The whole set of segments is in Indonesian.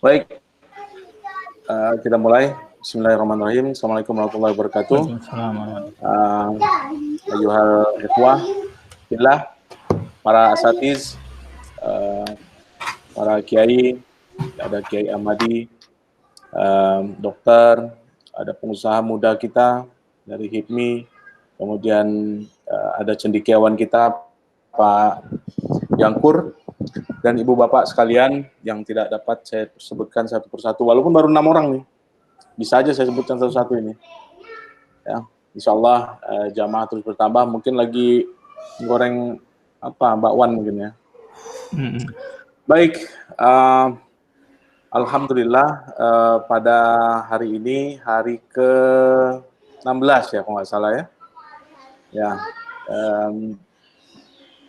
Baik, kita mulai. Bismillahirrahmanirrahim. Assalamualaikum warahmatullahi wabarakatuh. Waalaikumsalam warahmatullahi Ayuhal ikhwah, billah, para asatiz, para kiai, ada Kiai Ahmadi, dokter, ada pengusaha muda kita dari HIPMI, kemudian ada cendekiawan kita Pak Yangkur, dan ibu bapak sekalian yang tidak dapat saya sebutkan satu persatu, walaupun baru 6 orang nih, bisa aja saya sebutkan satu-satu ini. Ya, insya Allah jamaah terus bertambah, mungkin lagi goreng apa Mbak Wan mungkin ya. Baik, alhamdulillah pada hari ini hari ke-16 ya kalau nggak salah ya. Ya,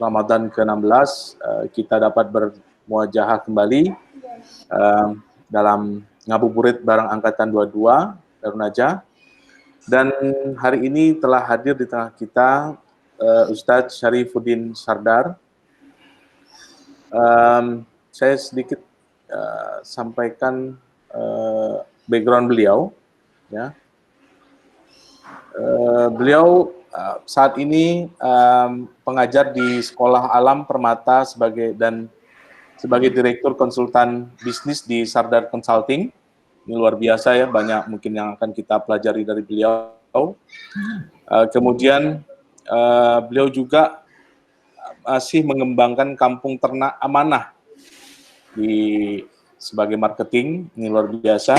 Ramadan ke-16 kita dapat bermuajahah kembali dalam ngabuburit bareng angkatan 22 Darun Najah. Dan hari ini telah hadir di tengah kita Ustadz Syarifuddin Sardar. Saya sedikit sampaikan background beliau. Ya. Beliau saat ini pengajar di Sekolah Alam Permata sebagai direktur konsultan bisnis di Sardar Consulting. Ini luar biasa ya, banyak mungkin yang akan kita pelajari dari beliau. Kemudian beliau juga masih mengembangkan kampung ternak amanah sebagai marketing. Ini luar biasa.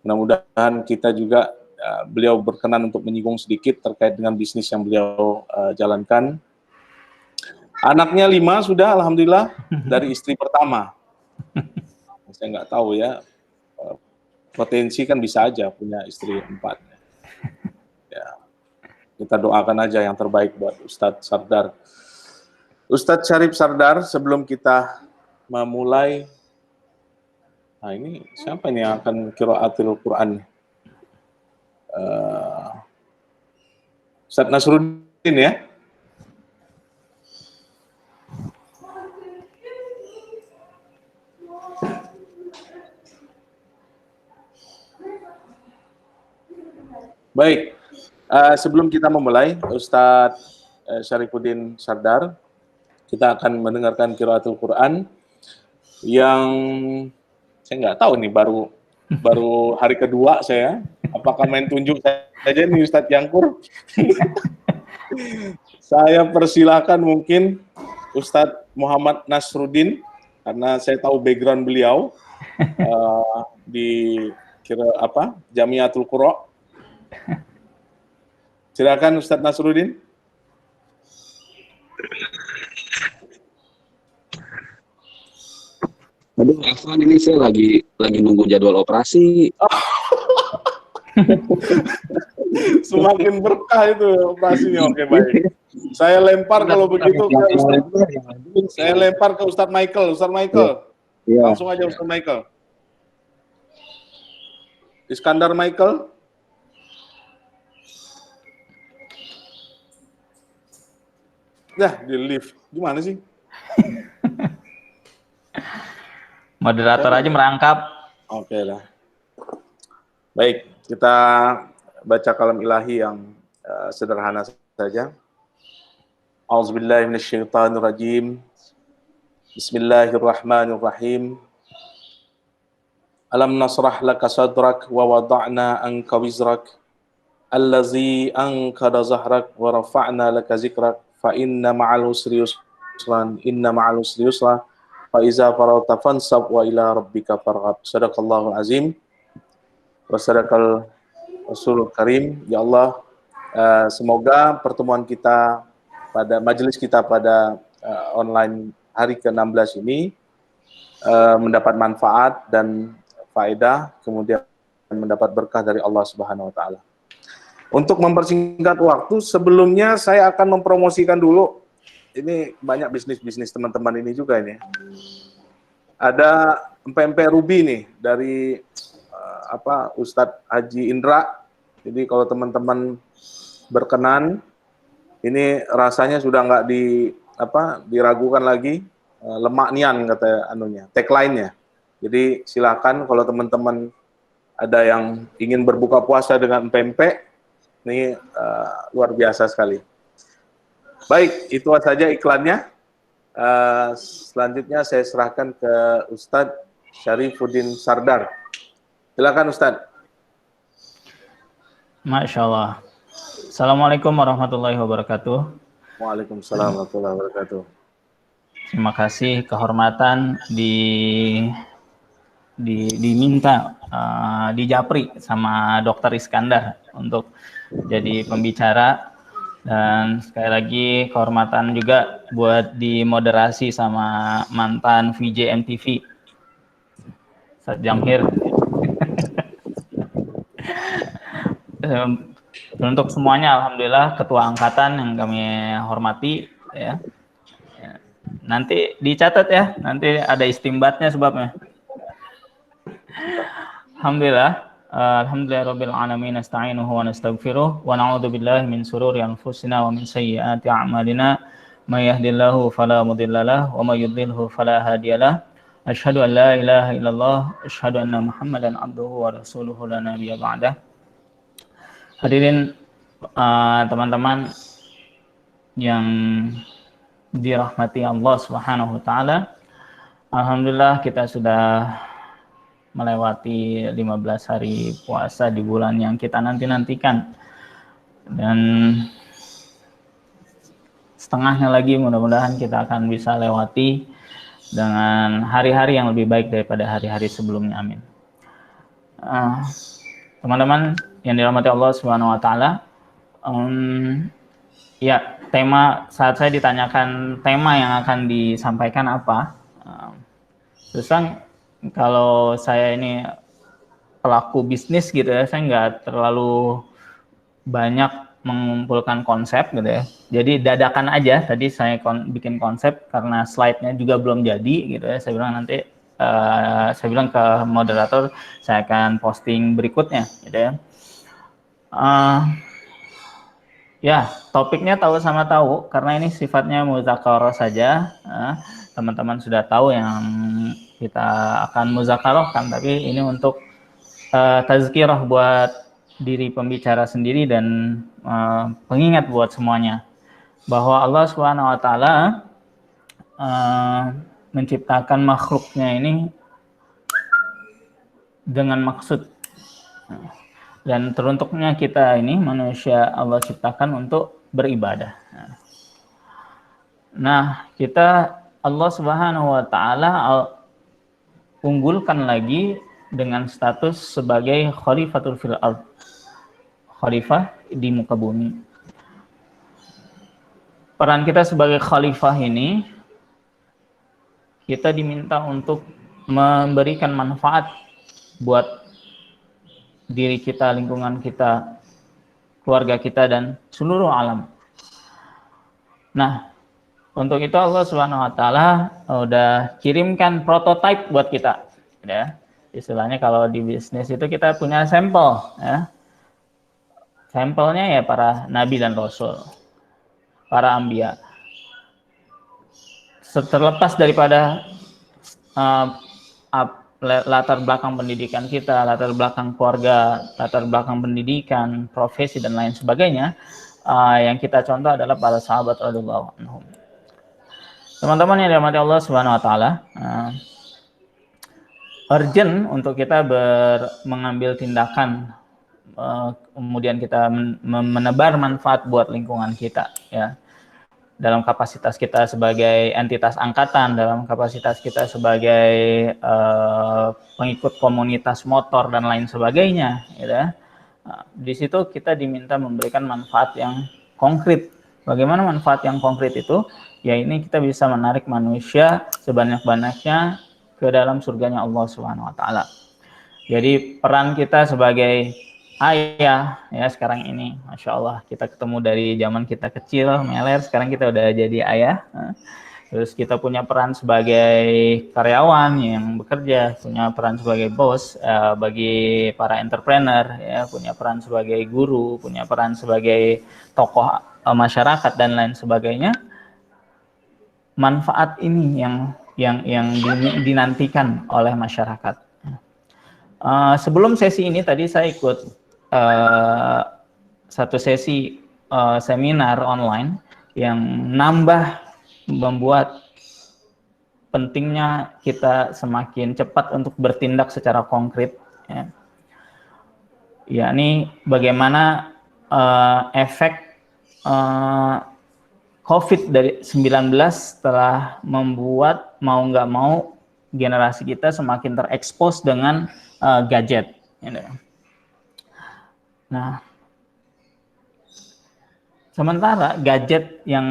Mudah-mudahan kita juga beliau berkenan untuk menyinggung sedikit terkait dengan bisnis yang beliau jalankan. Anaknya 5 sudah, alhamdulillah, dari istri pertama. Saya nggak tahu ya, potensi kan bisa aja punya istri 4. Ya, kita doakan aja yang terbaik buat Ustadz Sardar. Ustadz Syarif Sardar, sebelum kita memulai, nah ini siapa nih yang akan qiraatil Quran? Ustadz Nasruddin ya. Baik, sebelum kita memulai, Ustadz Syarifuddin Sardar, kita akan mendengarkan qiraatul Quran yang saya nggak tahu nih, baru hari kedua saya. Apakah main tunjuk saja nih Ustadz Yangkur? Saya persilahkan mungkin Ustadz Muhammad Nasruddin, karena saya tahu background beliau di Jamiatul Qura. Silakan Ustadz Nasruddin. Aduh, Afwan, ini saya lagi nunggu jadwal operasi. Semakin berkah itu operasinya. Oke, baik. Saya lempar kalau begitu ke Ustadz. Saya lempar ke Ustadz Michael. Ustadz Michael. Ya. Langsung aja Ustadz Michael. Iskandar Michael. Dah, di lift. Gimana sih? Moderator aja merangkap. Oke lah. Baik, kita baca kalam ilahi yang sederhana saja. A'udzubillahi minasyaitonirrajim. Bismillahirrahmanirrahim. Alam nasrah laka sadrak wa wada'na anka wizrak allazi anqadha zahrak wa rafa'na laka zikrak fa inna ma'al usri yusran inna ma'al usri yusra fa iza faragta fansab wa ila rabbika farghab. Sadaqallahul azim wa sadaqal rasulul karim. Ya Allah, semoga pertemuan kita pada majelis kita pada online hari ke-16 ini mendapat manfaat dan faedah, kemudian mendapat berkah dari Allah Subhanahu wa taala. Untuk mempersingkat waktu, sebelumnya saya akan mempromosikan dulu. Ini banyak bisnis-bisnis teman-teman ini juga ini. Ada empek-empek Ruby nih dari Ustadz Haji Indra. Jadi kalau teman-teman berkenan, ini rasanya sudah nggak diragukan lagi, lemak nian kata anunya, tagline-nya. Jadi silakan kalau teman-teman ada yang ingin berbuka puasa dengan pempek, ini luar biasa sekali. Baik, itu saja iklannya. Selanjutnya saya serahkan ke Ustadz Syarifuddin Sardar. Silakan Ustadz. Masya Allah. Assalamualaikum warahmatullahi wabarakatuh. Waalaikumsalam warahmatullahi wabarakatuh. Terima kasih kehormatan diminta dijapri sama Dr. Iskandar untuk jadi pembicara, dan sekali lagi kehormatan juga buat dimoderasi sama mantan VJ MTV Ustadz Jamhir. Untuk semuanya alhamdulillah ketua angkatan yang kami hormati ya. Nanti dicatat ya, nanti ada istimbatnya sebabnya. Alhamdulillah, alhamdulillahirabbil alamin, nasta'inuhu wa nastaghfiruh wa na'udzu billahi min shururi anfusina wa min sayyiati a'malina, may yahdihillahu fala mudhillalah wa may yudhlilhu fala hadiyalah. Asyhadu an la ilaha illallah, asyhadu anna Muhammadan abduhu wa rasuluhu la nabiyya ba'dah. Hadirin teman-teman yang dirahmati Allah Subhanahu wa taala. Alhamdulillah kita sudah melewati 15 hari puasa di bulan yang kita nanti-nantikan. Dan setengahnya lagi mudah-mudahan kita akan bisa lewati dengan hari-hari yang lebih baik daripada hari-hari sebelumnya. Amin. Teman-teman yang dirahmati Allah Subhanahu wa taala, ya, tema saat saya ditanyakan tema yang akan disampaikan apa, terus kalau saya ini pelaku bisnis gitu ya, saya nggak terlalu banyak mengumpulkan konsep gitu ya. Jadi dadakan aja. Tadi saya bikin konsep karena slide-nya juga belum jadi gitu ya. Saya bilang nanti saya bilang ke moderator saya akan posting berikutnya gitu ya. Ya, topiknya tahu sama tahu karena ini sifatnya muzakarah saja. Teman-teman sudah tahu yang kita akan muzakarahkan, tapi ini untuk tazkirah buat diri pembicara sendiri dan pengingat buat semuanya bahwa Allah Subhanahu wa taala menciptakan makhluknya ini dengan maksud. Dan teruntuknya kita ini manusia Allah ciptakan untuk beribadah. Nah, kita Allah Subhanahu wa taala unggulkan lagi dengan status sebagai khalifatul fil ardh. Khalifah di muka bumi. Peran kita sebagai khalifah ini, kita diminta untuk memberikan manfaat buat diri kita, lingkungan kita, keluarga kita, dan seluruh alam. Nah, untuk itu Allah Subhanahu wa taala udah kirimkan prototipe buat kita, ya. Istilahnya kalau di bisnis itu kita punya sampel, ya. Sampelnya ya para nabi dan rasul, para anbiya. Terlepas daripada latar belakang pendidikan kita, latar belakang keluarga, latar belakang pendidikan, profesi, dan lain sebagainya, yang kita contoh adalah para sahabat radhiyallahu anhum. Teman-teman yang dirahmati Allah Subhanahu wa taala, urgent untuk kita mengambil tindakan, kemudian kita menebar manfaat buat lingkungan kita, ya. Dalam kapasitas kita sebagai entitas angkatan, dalam kapasitas kita sebagai pengikut komunitas motor dan lain sebagainya, gitu. Di situ kita diminta memberikan manfaat yang konkret. Bagaimana manfaat yang konkret itu? Ya, ini kita bisa menarik manusia sebanyak-banyaknya ke dalam surganya Allah Subhanahu wa taala. Jadi peran kita sebagai ayah, ya, sekarang ini Masya Allah kita ketemu dari zaman kita kecil meler, sekarang kita udah jadi ayah. Terus kita punya peran sebagai karyawan yang bekerja, punya peran sebagai bos bagi para entrepreneur, ya, punya peran sebagai guru, punya peran sebagai tokoh masyarakat dan lain sebagainya. Manfaat ini yang dinantikan oleh masyarakat. Sebelum sesi ini tadi saya ikut satu sesi seminar online yang membuat pentingnya kita semakin cepat untuk bertindak secara konkret, ya. Yakni bagaimana efek COVID-19 telah membuat mau nggak mau generasi kita semakin terekspos dengan gadget. Nah, sementara gadget yang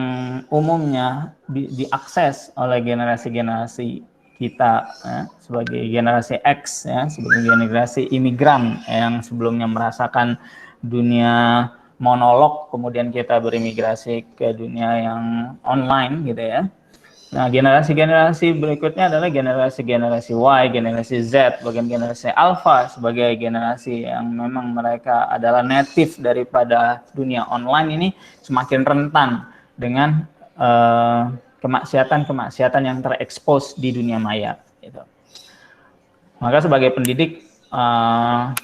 umumnya diakses oleh generasi-generasi kita, ya, sebagai generasi X, ya, sebagai generasi imigran yang sebelumnya merasakan dunia monolog, kemudian kita berimigrasi ke dunia yang online, gitu ya. Nah, generasi-generasi berikutnya adalah generasi-generasi Y, generasi Z, bagian generasi Alpha sebagai generasi yang memang mereka adalah native daripada dunia online ini, semakin rentan dengan kemaksiatan-kemaksiatan yang terekspos di dunia maya. Gitu. Maka sebagai pendidik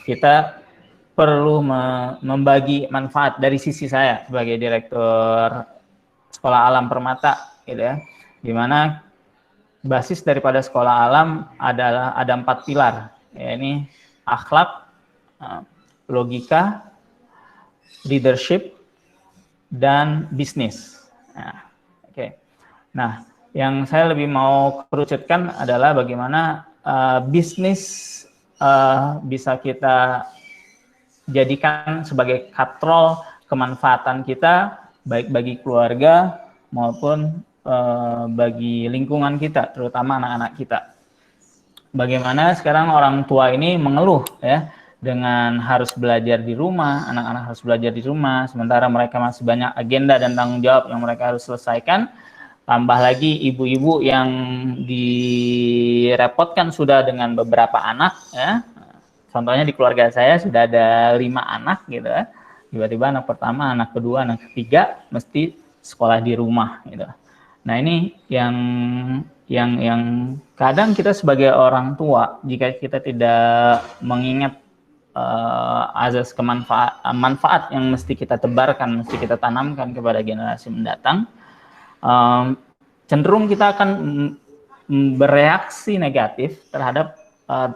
kita perlu membagi manfaat dari sisi saya sebagai direktur Sekolah Alam Permata, gitu ya, di mana basis daripada Sekolah Alam adalah ada 4 pilar, yakni akhlak, logika, leadership, dan bisnis. Nah, oke. Nah, yang saya lebih mau kerucutkan adalah bagaimana bisnis bisa kita jadikan sebagai katrol kemanfaatan kita, baik bagi keluarga maupun bagi lingkungan kita, terutama anak-anak kita. Bagaimana sekarang orang tua ini mengeluh, ya, dengan harus belajar di rumah, anak-anak harus belajar di rumah, sementara mereka masih banyak agenda dan tanggung jawab yang mereka harus selesaikan. Tambah lagi ibu-ibu yang direpotkan sudah dengan beberapa anak, ya. Contohnya di keluarga saya sudah ada 5 anak, gitu ya. Tiba-tiba anak pertama, anak kedua, anak ketiga mesti sekolah di rumah, gitu. Nah, ini yang kadang kita sebagai orang tua, jika kita tidak mengingat azas manfaat yang mesti kita tebarkan, mesti kita tanamkan kepada generasi mendatang, cenderung kita akan bereaksi negatif terhadap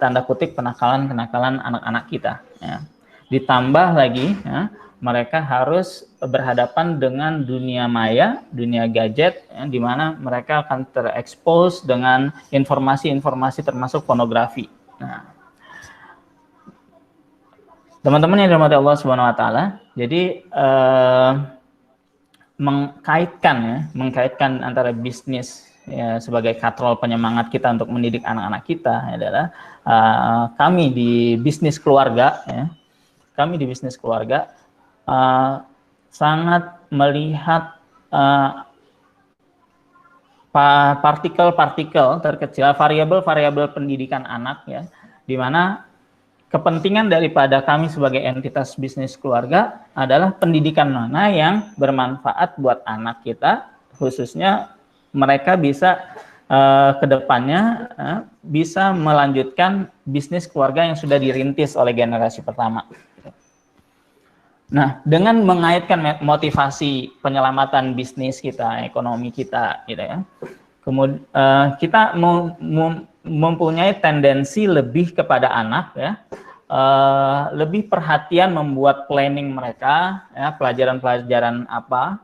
tanda kutip kenakalan anak-anak kita, ya. Ditambah lagi, ya, mereka harus berhadapan dengan dunia maya, dunia gadget, ya, di mana mereka akan terekspos dengan informasi-informasi termasuk pornografi. Nah, teman-teman yang dirahmati Allah Subhanahu wa taala, jadi mengkaitkan antara bisnis, ya, sebagai katrol penyemangat kita untuk mendidik anak-anak kita adalah kami di bisnis keluarga, ya, sangat melihat partikel-partikel terkecil, variabel-variabel pendidikan anak, ya, di mana kepentingan daripada kami sebagai entitas bisnis keluarga adalah pendidikan mana yang bermanfaat buat anak kita, khususnya mereka bisa ke depannya bisa melanjutkan bisnis keluarga yang sudah dirintis oleh generasi pertama. Nah, dengan mengaitkan motivasi penyelamatan bisnis kita, ekonomi kita, gitu ya, kemudian kita mempunyai tendensi lebih kepada anak, ya, lebih perhatian membuat planning mereka, ya, pelajaran-pelajaran apa,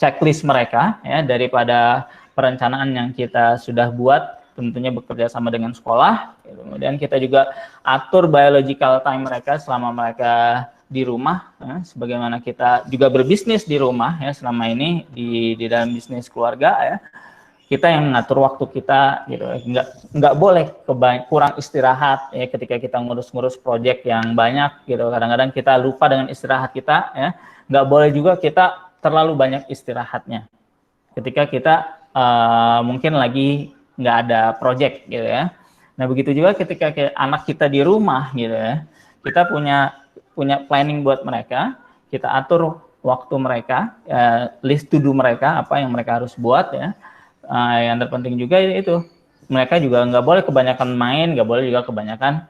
checklist mereka, ya, daripada perencanaan yang kita sudah buat, tentunya bekerja sama dengan sekolah. Kemudian kita juga atur biological time mereka selama mereka di rumah, ya, sebagaimana kita juga berbisnis di rumah, ya, selama ini di dalam bisnis keluarga, ya. Kita yang ngatur waktu kita, gitu. Nggak boleh kurang istirahat, ya, ketika kita ngurus-ngurus proyek yang banyak, gitu. Kadang-kadang kita lupa dengan istirahat kita, ya. Nggak boleh juga kita terlalu banyak istirahatnya ketika kita mungkin lagi nggak ada proyek, gitu ya. Nah, begitu juga ketika anak kita di rumah, gitu ya, kita punya planning buat mereka, kita atur waktu mereka, list to do mereka, apa yang mereka harus buat, ya. yang terpenting juga itu mereka juga nggak boleh kebanyakan main, nggak boleh juga kebanyakan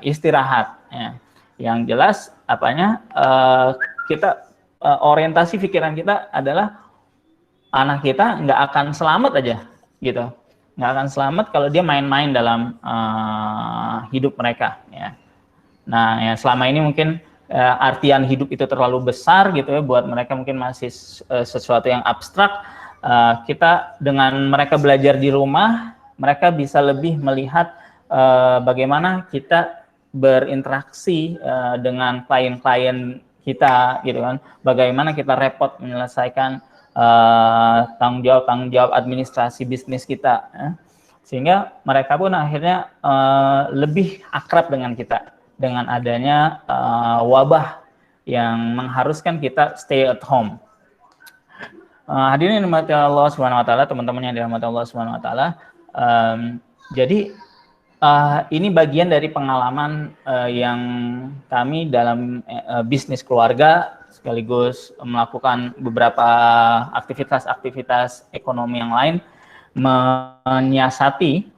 istirahat. Ya. Yang jelas kita orientasi pikiran kita adalah anak kita nggak akan selamat aja gitu, nggak akan selamat kalau dia main-main dalam hidup mereka. Ya. Nah, ya selama ini mungkin artian hidup itu terlalu besar gitu ya buat mereka, mungkin masih sesuatu yang abstrak. Kita dengan mereka belajar di rumah, mereka bisa lebih melihat bagaimana kita berinteraksi dengan klien-klien kita gitu kan, bagaimana kita repot menyelesaikan tanggung jawab administrasi bisnis kita, ya. Sehingga mereka pun akhirnya lebih akrab dengan kita dengan adanya wabah yang mengharuskan kita stay at home. Hadirin yang dirahmati Allah Subhanahu wa taala, teman-teman yang dirahmati Allah Subhanahu wa taala, jadi ini bagian dari pengalaman yang kami dalam bisnis keluarga sekaligus melakukan beberapa aktivitas-aktivitas ekonomi yang lain, menyiasati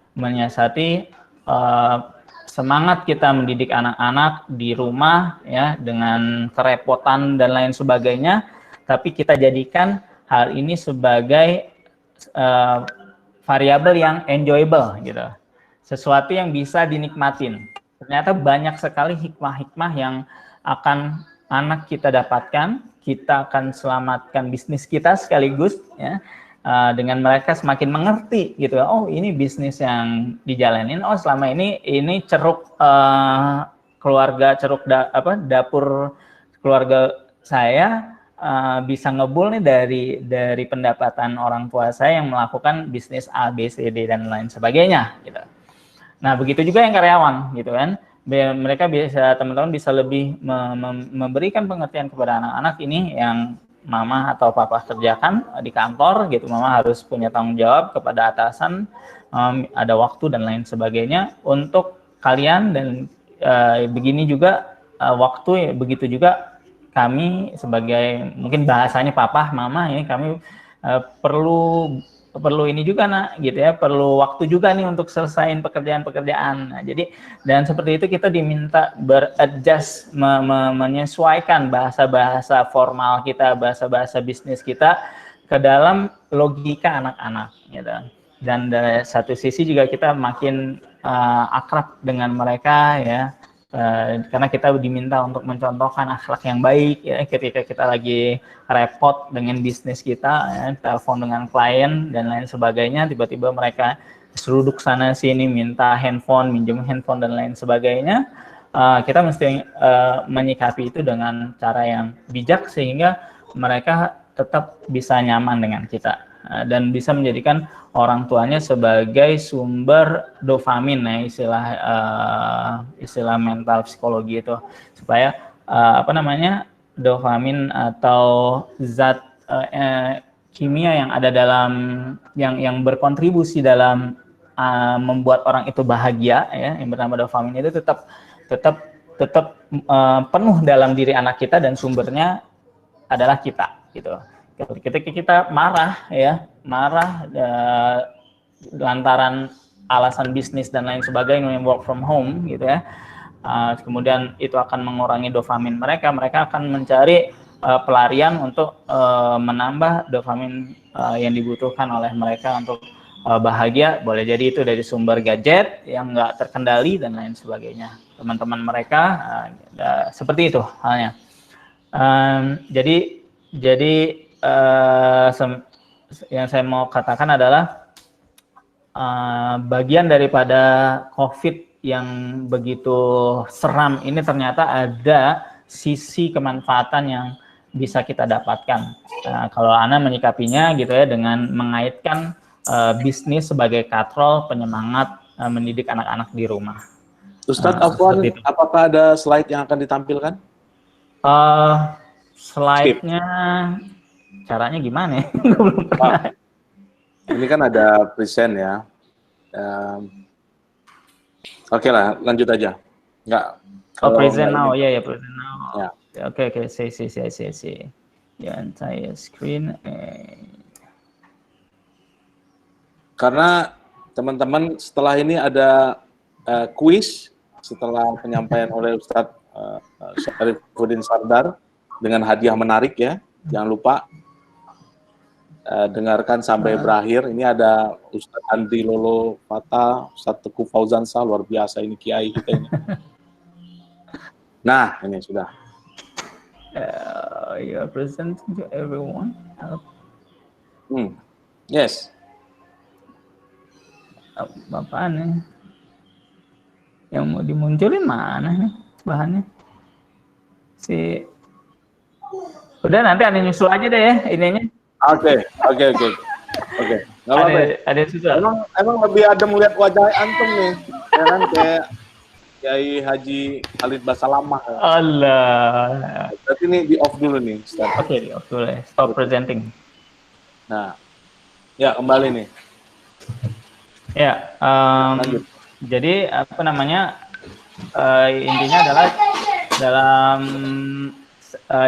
semangat kita mendidik anak-anak di rumah ya dengan kerepotan dan lain sebagainya, tapi kita jadikan hal ini sebagai variabel yang enjoyable gitu, sesuatu yang bisa dinikmatin. Ternyata banyak sekali hikmah-hikmah yang akan anak kita dapatkan, kita akan selamatkan bisnis kita sekaligus ya. Dengan mereka semakin mengerti gitu, oh ini bisnis yang dijalanin, oh selama ini ceruk keluarga, dapur keluarga saya bisa ngebul nih dari pendapatan orang tua saya yang melakukan bisnis A, B, C, D dan lain sebagainya gitu. Nah begitu juga yang karyawan gitu kan, mereka bisa, teman-teman bisa lebih memberikan pengertian kepada anak-anak ini yang mama atau papa kerjakan di kantor gitu, mama harus punya tanggung jawab kepada atasan, ada waktu dan lain sebagainya untuk kalian, dan begini juga waktu, begitu juga kami sebagai mungkin bahasanya papa mama ini, kami perlu ini juga nak gitu ya, perlu waktu juga nih untuk selesaiin pekerjaan-pekerjaan. Nah, jadi dan seperti itu kita diminta beradjust, menyesuaikan bahasa-bahasa formal kita, bahasa-bahasa bisnis kita ke dalam logika anak-anak gitu. Dan dari satu sisi juga kita makin akrab dengan mereka ya. Karena kita diminta untuk mencontohkan akhlak yang baik ya, ketika kita lagi repot dengan bisnis kita ya, telepon dengan klien dan lain sebagainya, tiba-tiba mereka seruduk sana sini minta handphone, minjem handphone dan lain sebagainya, kita mesti menyikapi itu dengan cara yang bijak sehingga mereka tetap bisa nyaman dengan kita dan bisa menjadikan orang tuanya sebagai sumber dopamin ya, istilah mental psikologi itu, supaya dopamin atau zat kimia yang ada dalam yang berkontribusi dalam membuat orang itu bahagia ya, yang bernama dopamin itu tetap penuh dalam diri anak kita, dan sumbernya adalah kita gitu. Ketika kita marah lantaran alasan bisnis dan lain sebagainya, yang work from home gitu ya, kemudian itu akan mengurangi dopamin mereka akan mencari pelarian untuk menambah dopamin yang dibutuhkan oleh mereka untuk bahagia. Boleh jadi itu dari sumber gadget yang nggak terkendali dan lain sebagainya, teman-teman mereka seperti itu halnya. Jadi yang saya mau katakan adalah bagian daripada COVID yang begitu seram ini ternyata ada sisi kemanfaatan yang bisa kita dapatkan. Kalau Ana menyikapinya gitu ya, dengan mengaitkan bisnis sebagai katrol penyemangat mendidik anak-anak di rumah. Ustadz Afwan, apakah ada slide yang akan ditampilkan? Slide-nya caranya gimana ya? Belum pernah. Ini kan ada present ya. Oke lah, lanjut aja. Enggak. Present now, ya present now. Ya. Oke, see. The entire screen. Karena teman-teman setelah ini ada kuis setelah penyampaian oleh Ustadz Syarifuddin Sardar dengan hadiah menarik ya. Jangan lupa dengarkan sampai berakhir. Ini ada Ustadz Andri Lolo Fata, Ustadz Teguh Fauzan Sah, luar biasa ini kiai kita ini. Nah, ini sudah. You are presenting to everyone. Yes. Bapak nih, yang mau dimunculin mana nih bahannya? Udah nanti Ane nyusul aja deh ya ininya. Oke. Nggak apa-apa. Ada susul. Emang lebih adem melihat wajah antum nih, ya kan kayak Kiai Haji Khalid Basalamah. Allah. Berarti ini di off dulu nih, Ustaz. Oke, di off dulu ya. Stop presenting. Nah, ya kembali nih. Ya, jadi apa namanya, intinya adalah dalam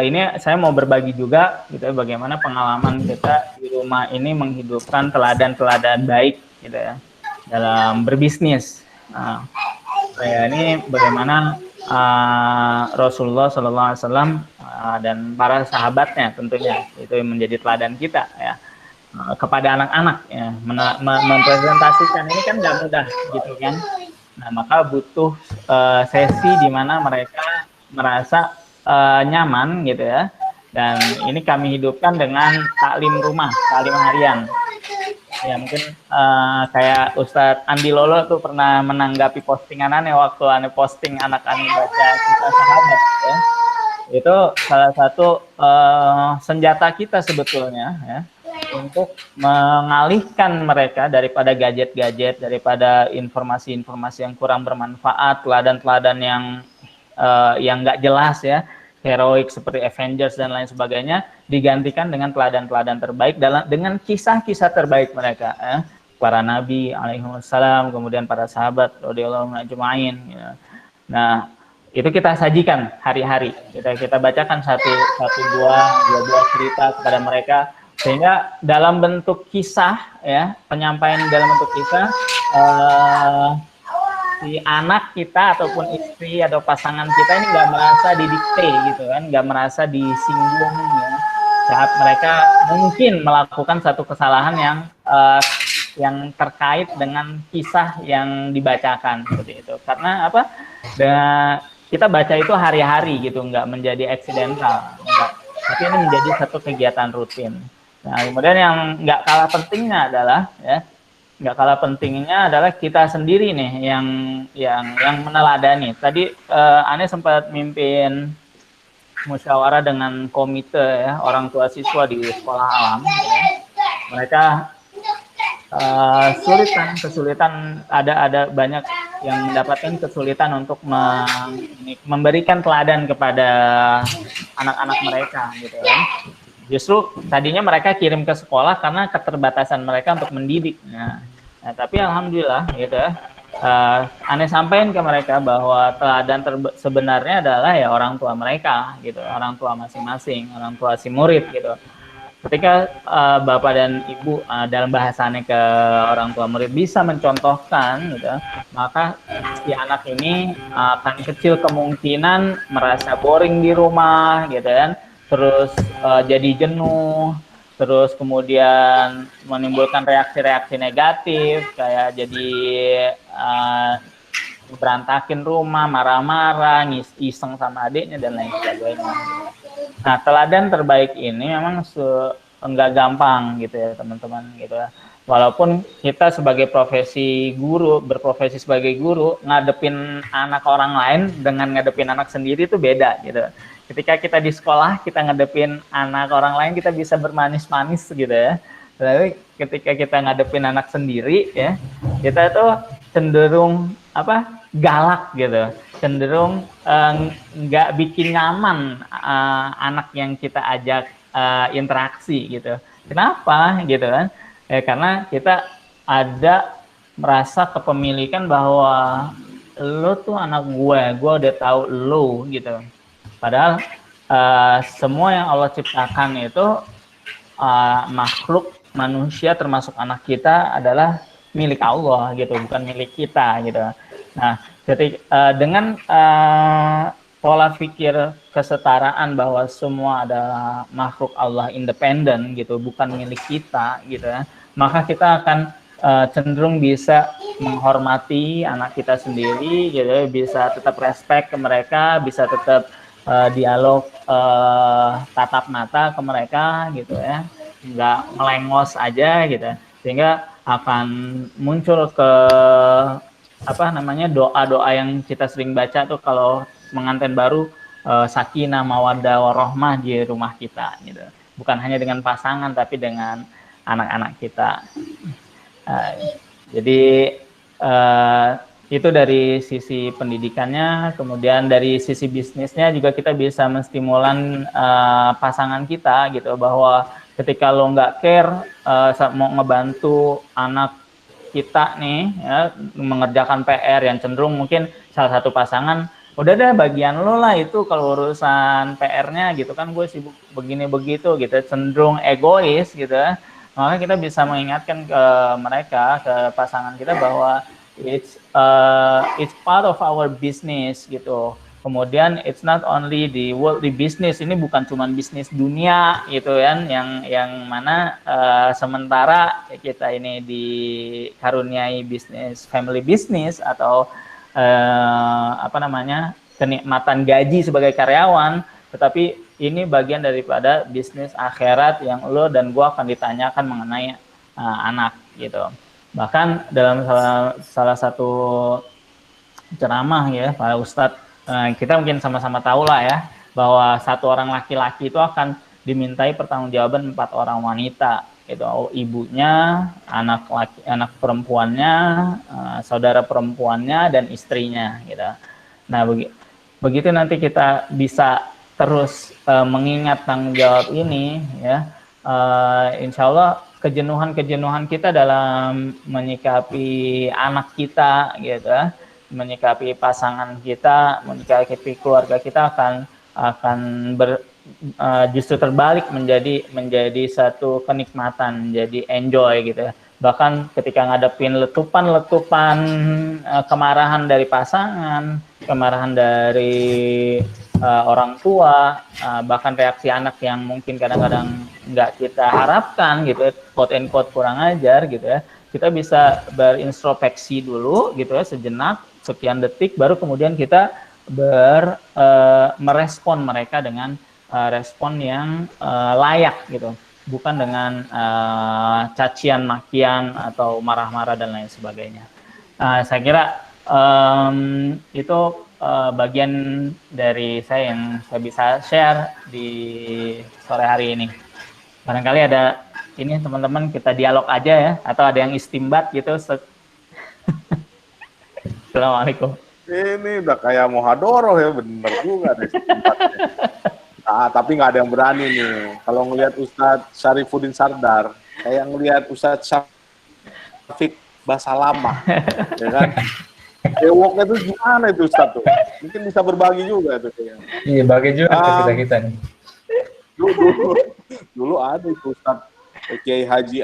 ini saya mau berbagi juga gitu ya, bagaimana pengalaman kita di rumah ini menghidupkan teladan-teladan baik gitu ya dalam berbisnis. Nah, ini bagaimana Rasulullah SAW dan para sahabatnya tentunya itu menjadi teladan kita ya. Kepada anak-anak ya, mempresentasikan ini kan nggak mudah gitu kan. Nah, maka butuh sesi di mana mereka merasa nyaman gitu ya. Dan ini kami hidupkan dengan taklim rumah, taklim harian. Ya mungkin kayak Ustadz Andi Lolo tuh pernah menanggapi postingan Ane waktu Ane posting anak-anak baca Kisah Sahabat ya. Itu salah satu senjata kita sebetulnya ya, untuk mengalihkan mereka daripada gadget-gadget, daripada informasi-informasi yang kurang bermanfaat, teladan-teladan yang nggak jelas ya, heroik seperti Avengers dan lain sebagainya, digantikan dengan teladan-teladan terbaik dengan kisah-kisah terbaik mereka ya. Para nabi alaihissalam, kemudian para sahabat radhiyallahu ajmain ya. Nah, itu kita sajikan hari-hari, kita bacakan dua buah cerita kepada mereka, sehingga dalam bentuk kisah ya, penyampaian dalam bentuk kisah, si anak kita ataupun istri atau pasangan kita ini nggak merasa didikte gitu kan, nggak merasa disinggung ya, saat mereka mungkin melakukan satu kesalahan yang terkait dengan kisah yang dibacakan seperti itu. Karena apa? Kita baca itu hari-hari gitu, nggak menjadi accidental, tapi ini menjadi satu kegiatan rutin. Nah, kemudian yang nggak kalah pentingnya adalah kita sendiri nih yang meneladani. Tadi Ane sempat mimpin musyawarah dengan komite ya, orang tua siswa di sekolah alam. Ya. Mereka kesulitan ada banyak yang mendapatkan kesulitan untuk memberikan teladan kepada anak-anak mereka gitu kan. Justru tadinya mereka kirim ke sekolah karena keterbatasan mereka untuk mendidik. Nah tapi alhamdulillah gitu ya, Ane sampaikan ke mereka bahwa teladan sebenarnya adalah ya orang tua mereka gitu, orang tua masing-masing, orang tua si murid gitu. Ketika bapak dan ibu dalam bahasanya ke orang tua murid bisa mencontohkan gitu, maka si anak ini akan kecil kemungkinan merasa boring di rumah gitu kan, terus jadi jenuh, terus kemudian menimbulkan reaksi-reaksi negatif kayak jadi berantakin rumah, marah-marah, iseng sama adiknya dan lain sebagainya. Nah, teladan terbaik ini memang enggak gampang gitu ya teman-teman gitu ya. Walaupun kita sebagai berprofesi sebagai guru, ngadepin anak orang lain dengan ngadepin anak sendiri itu beda gitu. Ketika kita di sekolah, kita ngadepin anak orang lain, kita bisa bermanis-manis gitu ya. Tapi ketika kita ngadepin anak sendiri ya, kita tuh cenderung galak gitu, cenderung nggak bikin nyaman anak yang kita ajak interaksi gitu. Kenapa gitu kan? Karena kita ada merasa kepemilikan bahwa lo tuh anak gue udah tahu lo gitu. Padahal semua yang Allah ciptakan itu makhluk manusia termasuk anak kita adalah milik Allah gitu, bukan milik kita gitu. Nah, dengan pola pikir kesetaraan bahwa semua adalah makhluk Allah independen gitu, bukan milik kita gitu ya, maka kita akan cenderung bisa menghormati anak kita sendiri gitu, bisa tetap respect ke mereka, bisa tetap dialog tatap mata ke mereka gitu ya, nggak melengos aja gitu, sehingga akan muncul ke apa namanya doa-doa yang kita sering baca tuh kalau mengantin baru, sakinah mawaddah warahmah di rumah kita gitu, bukan hanya dengan pasangan tapi dengan anak-anak kita. Jadi itu dari sisi pendidikannya, kemudian dari sisi bisnisnya juga kita bisa menstimulan pasangan kita gitu, bahwa ketika lo nggak care mau ngebantu anak kita nih ya, mengerjakan PR yang cenderung mungkin salah satu pasangan udah deh bagian lo lah itu kalau urusan PR-nya gitu kan, gue sibuk begini begitu gitu, cenderung egois gitu ya. Maka kita bisa mengingatkan ke mereka, ke pasangan kita bahwa it's part of our business gitu. Kemudian it's not only the worldly business, ini bukan cuma bisnis dunia gitu kan, yang mana sementara kita ini dikaruniai bisnis family business atau apa namanya kenikmatan gaji sebagai karyawan, tetapi ini bagian daripada bisnis akhirat yang lo dan gue akan ditanyakan mengenai anak gitu. Bahkan dalam salah satu ceramah ya para ustadz, kita mungkin sama-sama tahu lah ya, bahwa satu orang laki-laki itu akan dimintai pertanggungjawaban 4 orang wanita, itu ibunya, anak perempuannya, saudara perempuannya, dan istrinya gitu. Nah begitu nanti kita bisa terus mengingat tanggung jawab ini ya, insya Allah kejenuhan kita dalam menyikapi anak kita gitu, menyikapi pasangan kita, menyikapi keluarga kita akan justru terbalik menjadi satu kenikmatan, menjadi enjoy gitu ya. Bahkan ketika ngadepin letupan kemarahan dari pasangan, kemarahan dari orang tua, bahkan reaksi anak yang mungkin kadang-kadang nggak kita harapkan gitu ya, quote and quote kurang ajar gitu ya, kita bisa berintrospeksi dulu gitu ya sejenak, sekian detik, baru kemudian kita merespon mereka dengan respon yang layak gitu, bukan dengan cacian, makian, atau marah-marah dan lain sebagainya. Saya kira itu bagian dari saya yang saya bisa share di sore hari ini. Barangkali ada ini teman-teman, kita dialog aja ya, atau ada yang istimbat gitu. Assalamualaikum. Ini udah kayak Mohadoroh ya, bener juga ada tempatnya. Tapi nggak ada yang berani nih. Kalau ngelihat Ustadz Syarifuddin Sardar, kayak ngelihat Ustadz Syafiq Basalamah, ya kan? Ewoknya tuh gimana itu Ustadz tuh? Mungkin bisa berbagi juga tuh kayaknya. Iya, bagi juga kita nih. Dulu ada itu Ustadz Kiai Haji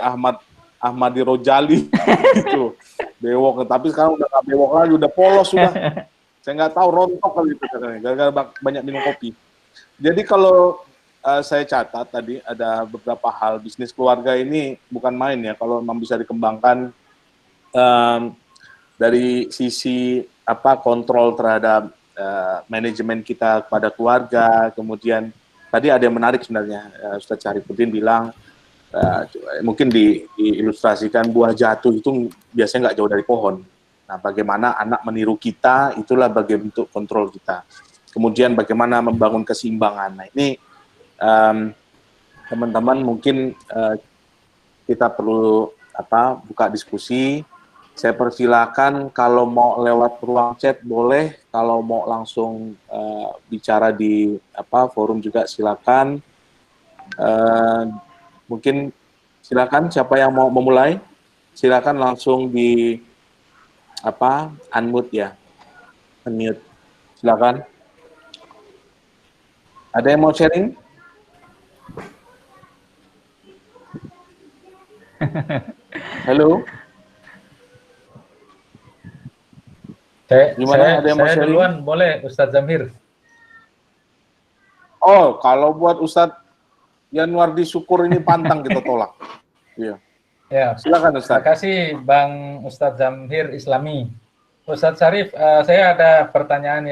Ahmadi Rojali gitu, bewok, tapi sekarang udah nggak bewok lagi, udah polos sudah. Saya nggak tahu, rontok kali itu katanya, gara-gara banyak minum kopi. Jadi kalau saya catat tadi ada beberapa hal bisnis keluarga ini bukan main ya, kalau memang bisa dikembangkan dari sisi kontrol terhadap manajemen kita kepada keluarga. Kemudian tadi ada yang menarik sebenarnya, Ustadz Syarifuddin bilang mungkin diilustrasikan buah jatuh itu biasanya nggak jauh dari pohon. Nah, bagaimana anak meniru kita, itulah bagian bentuk kontrol kita. Kemudian bagaimana membangun keseimbangan. Nah, ini teman-teman mungkin kita perlu buka diskusi. Saya persilakan kalau mau lewat ruang chat boleh, kalau mau langsung bicara di forum juga silakan. Mungkin silakan siapa yang mau memulai, silakan langsung di unmute ya, unmute, silakan. Ada yang mau sharing? Halo, gimana? Ada yang mau Saya sharing? duluan, boleh Ustadz Zamir? Oh, kalau buat Ustadz Yanwardi Syukur ini pantang kita tolak. Iya, Ya, silakan Ustadz. makasih Bang Ustadz Zamir Islami. Ustadz Syarif, saya ada pertanyaan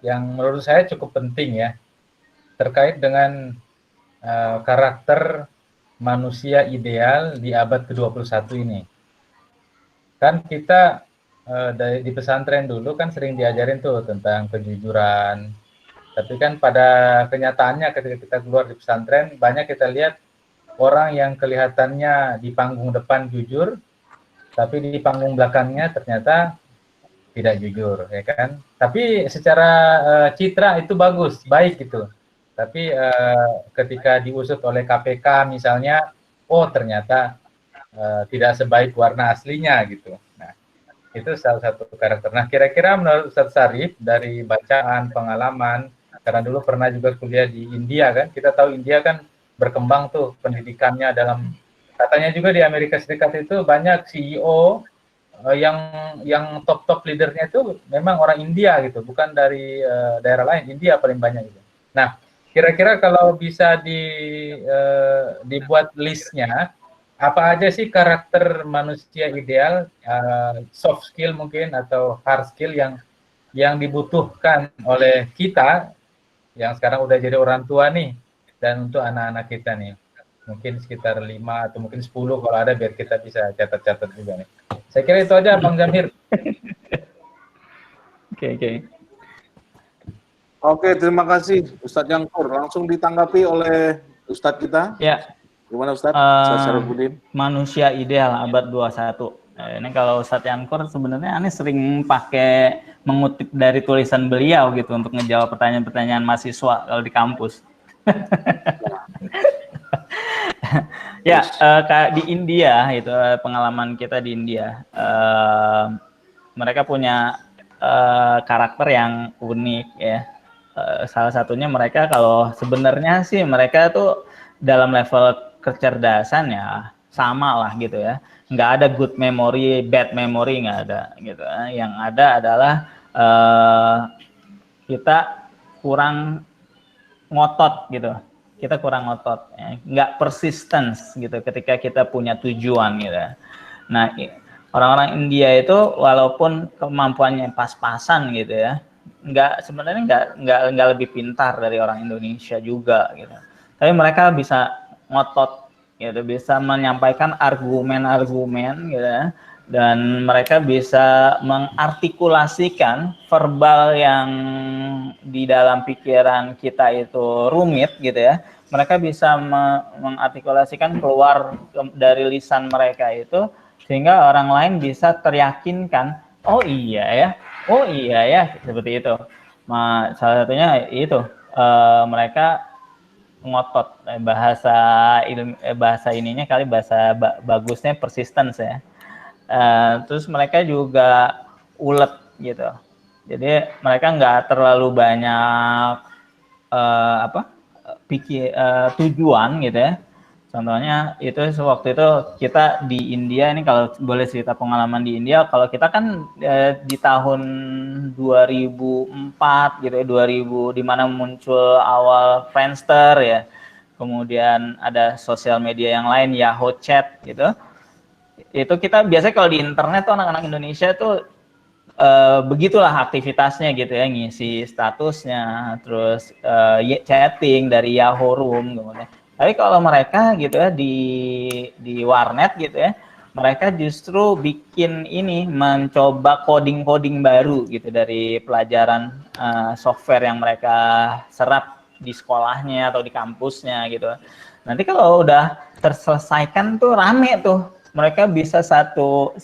yang menurut saya cukup penting ya, terkait dengan karakter manusia ideal di abad ke-21 ini. Kan kita di pesantren dulu kan sering diajarin tuh tentang kejujuran. Tapi kan pada kenyataannya ketika kita keluar di pesantren, banyak kita lihat orang yang kelihatannya di panggung depan jujur, tapi di panggung belakangnya ternyata tidak jujur, ya kan? Tapi secara citra itu bagus, baik gitu. Tapi ketika diusut oleh KPK misalnya, oh ternyata tidak sebaik warna aslinya gitu. Nah, itu salah satu karakter. Nah, kira-kira menurut Ustadz Syarif dari bacaan, pengalaman, karena dulu pernah juga kuliah di India kan, kita tahu India kan berkembang tuh pendidikannya dalam, katanya juga di Amerika Serikat itu banyak CEO yang top leadernya itu memang orang India gitu, bukan dari daerah lain. India paling banyak gitu. Nah, kira-kira kalau bisa dibuat listnya, apa aja sih karakter manusia ideal, soft skill mungkin atau hard skill yang dibutuhkan oleh kita yang sekarang udah jadi orang tua nih, dan untuk anak-anak kita nih, mungkin sekitar 5 atau mungkin 10 kalau ada, biar kita bisa catat-catat juga nih. Saya kira itu aja Bang Zamir. Oke. Oke, terima kasih Ustadz Yangkur. Langsung ditanggapi oleh Ustadz kita. Ya, Gimana Ustadz? Ustadz Syarifuddin. manusia ideal abad 21. Ini kalau Ustadz Yangkur sebenarnya aneh sering pakai mengutip dari tulisan beliau gitu untuk ngejawab pertanyaan-pertanyaan mahasiswa kalau di kampus. Ya, di India itu pengalaman kita di India, mereka punya karakter yang unik ya. Salah satunya mereka kalau sebenarnya sih mereka tuh dalam level kecerdasan ya sama lah gitu ya. Nggak ada good memory, bad memory nggak ada gitu. Yang ada adalah kita kurang ngotot gitu. Kita kurang ngotot, ya. Nggak persistence gitu ketika kita punya tujuan gitu. Nah, orang-orang India itu walaupun kemampuannya pas-pasan gitu ya, sebenarnya nggak lebih pintar dari orang Indonesia juga gitu. Tapi mereka bisa ngotot gitu, bisa menyampaikan argumen-argumen gitu ya, dan mereka bisa mengartikulasikan verbal yang di dalam pikiran kita itu rumit gitu ya. Mereka bisa mengartikulasikan keluar dari lisan mereka itu sehingga orang lain bisa teryakinkan, oh iya ya, seperti itu. Salah satunya itu mereka ngotot, bahasa ininya kali, bahasa bagusnya persistence ya. Terus mereka juga ulet gitu. Jadi mereka nggak terlalu banyak tujuan gitu ya. Contohnya itu waktu itu kita di India ini, kalau boleh cerita pengalaman di India, kalau kita kan di tahun 2004 gitu ya, 2000 di mana muncul awal Friendster ya. Kemudian ada sosial media yang lain, Yahoo Chat gitu. Itu kita biasanya kalau di internet tuh anak-anak Indonesia tuh begitulah aktivitasnya gitu ya, ngisi statusnya, terus chatting dari Yahoo Room kemudian. Tapi kalau mereka gitu ya di warnet gitu ya, mereka justru bikin ini, mencoba coding baru gitu dari pelajaran software yang mereka serap di sekolahnya atau di kampusnya gitu. Nanti kalau udah terselesaikan tuh rame tuh, mereka bisa satu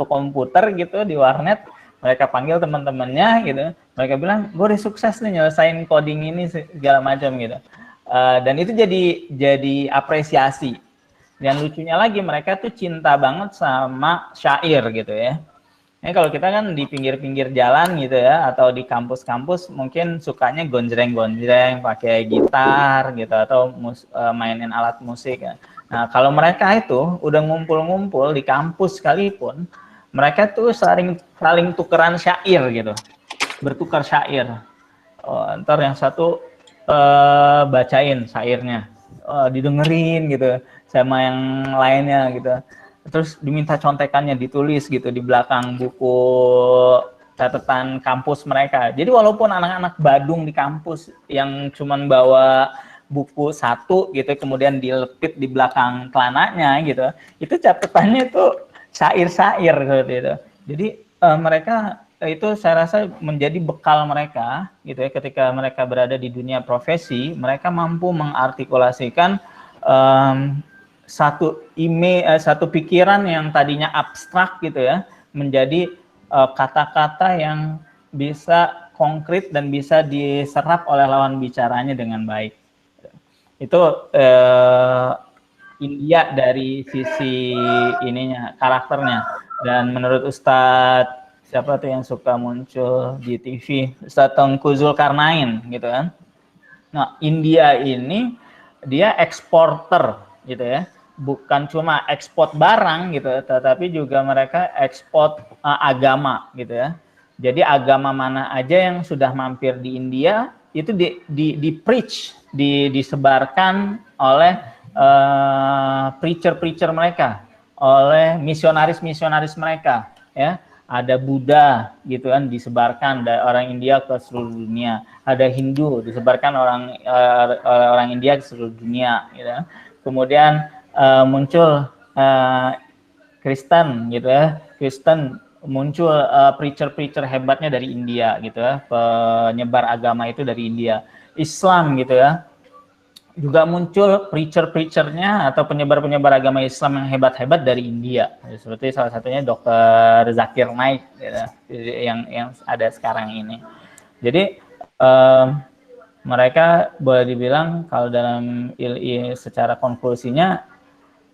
komputer gitu di warnet, mereka panggil teman-temannya gitu, mereka bilang gue udah sukses nih nyelesain coding ini segala macam gitu. Dan itu jadi apresiasi. Dan lucunya lagi mereka tuh cinta banget sama syair gitu ya. Ini kalau kita kan di pinggir-pinggir jalan gitu ya, atau di kampus-kampus mungkin sukanya gonjreng-gonjreng pakai gitar gitu, atau mainin alat musik ya. Nah, kalau mereka itu udah ngumpul-ngumpul di kampus sekalipun, mereka tuh saling tukeran syair gitu, bertukar syair. Ntar yang satu bacain syairnya, didengerin gitu, sama yang lainnya gitu. Terus diminta contekannya ditulis gitu di belakang buku catatan kampus mereka. Jadi walaupun anak-anak Badung di kampus yang cuman bawa buku satu gitu, kemudian dilepit di belakang celananya gitu, itu catatannya itu syair-syair gitu. Jadi mereka itu saya rasa menjadi bekal mereka gitu ya, ketika mereka berada di dunia profesi, mereka mampu mengartikulasikan satu pikiran yang tadinya abstrak gitu ya, menjadi kata-kata yang bisa konkret dan bisa diserap oleh lawan bicaranya dengan baik. Itu India dari sisi ininya, karakternya. Dan menurut Ustadz, siapa tuh yang suka muncul di TV, Ustadz Tengku Zulkarnain gitu kan. Nah, India ini dia eksporter gitu ya, bukan cuma ekspor barang gitu, tetapi juga mereka ekspor agama gitu ya. Jadi agama mana aja yang sudah mampir di India itu di preach, disebarkan oleh preacher mereka, oleh misionaris mereka ya. Ada Buddha gitu kan disebarkan dari orang India ke seluruh dunia. Ada Hindu disebarkan orang India ke seluruh dunia gitu. Kemudian muncul Kristen gitu ya. Kristen muncul preacher hebatnya dari India gitu ya. Penyebar agama itu dari India. Islam gitu ya. Juga muncul preachernya atau penyebar agama Islam yang hebat-hebat dari India, seperti salah satunya Dr. Zakir Naik gitu, yang ada sekarang ini. Jadi mereka boleh dibilang kalau dalam secara konklusinya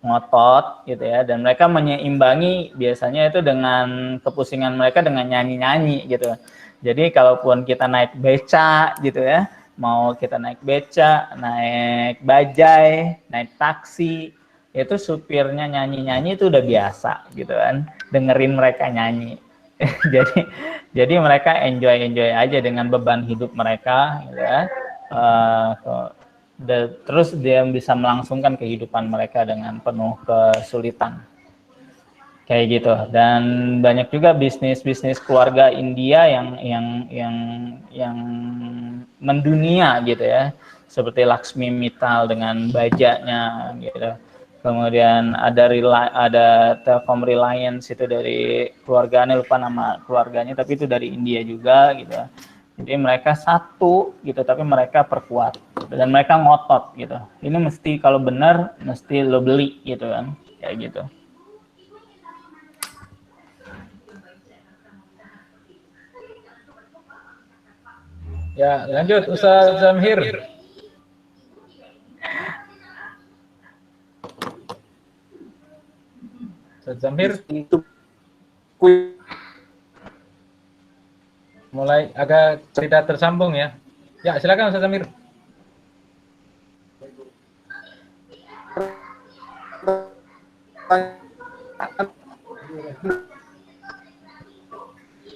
ngotot gitu ya, dan mereka menyeimbangi biasanya itu dengan kepusingan mereka dengan nyanyi-nyanyi gitu. Jadi kalaupun kita naik beca gitu ya, mau kita naik beca, naik bajai, naik taksi, itu supirnya nyanyi-nyanyi itu udah biasa gitu kan, dengerin mereka nyanyi. jadi mereka enjoy aja dengan beban hidup mereka gitu ya. Terus dia bisa melangsungkan kehidupan mereka dengan penuh kesulitan kayak gitu. Dan banyak juga bisnis keluarga India yang mendunia gitu ya, seperti Laxmi Mittal dengan bajanya gitu. Kemudian ada Telkom Reliance itu dari keluarganya, lupa nama keluarganya, tapi itu dari India juga gitu. Jadi mereka satu gitu, tapi mereka perkuat dan mereka ngotot gitu. Ini mesti kalau benar mesti lo beli gitu kan, kayak gitu. Ya, lanjut Ustaz Zamhir. Ustaz Zamhir mulai agak tidak tersambung ya. Ya, silakan Ustaz Zamhir.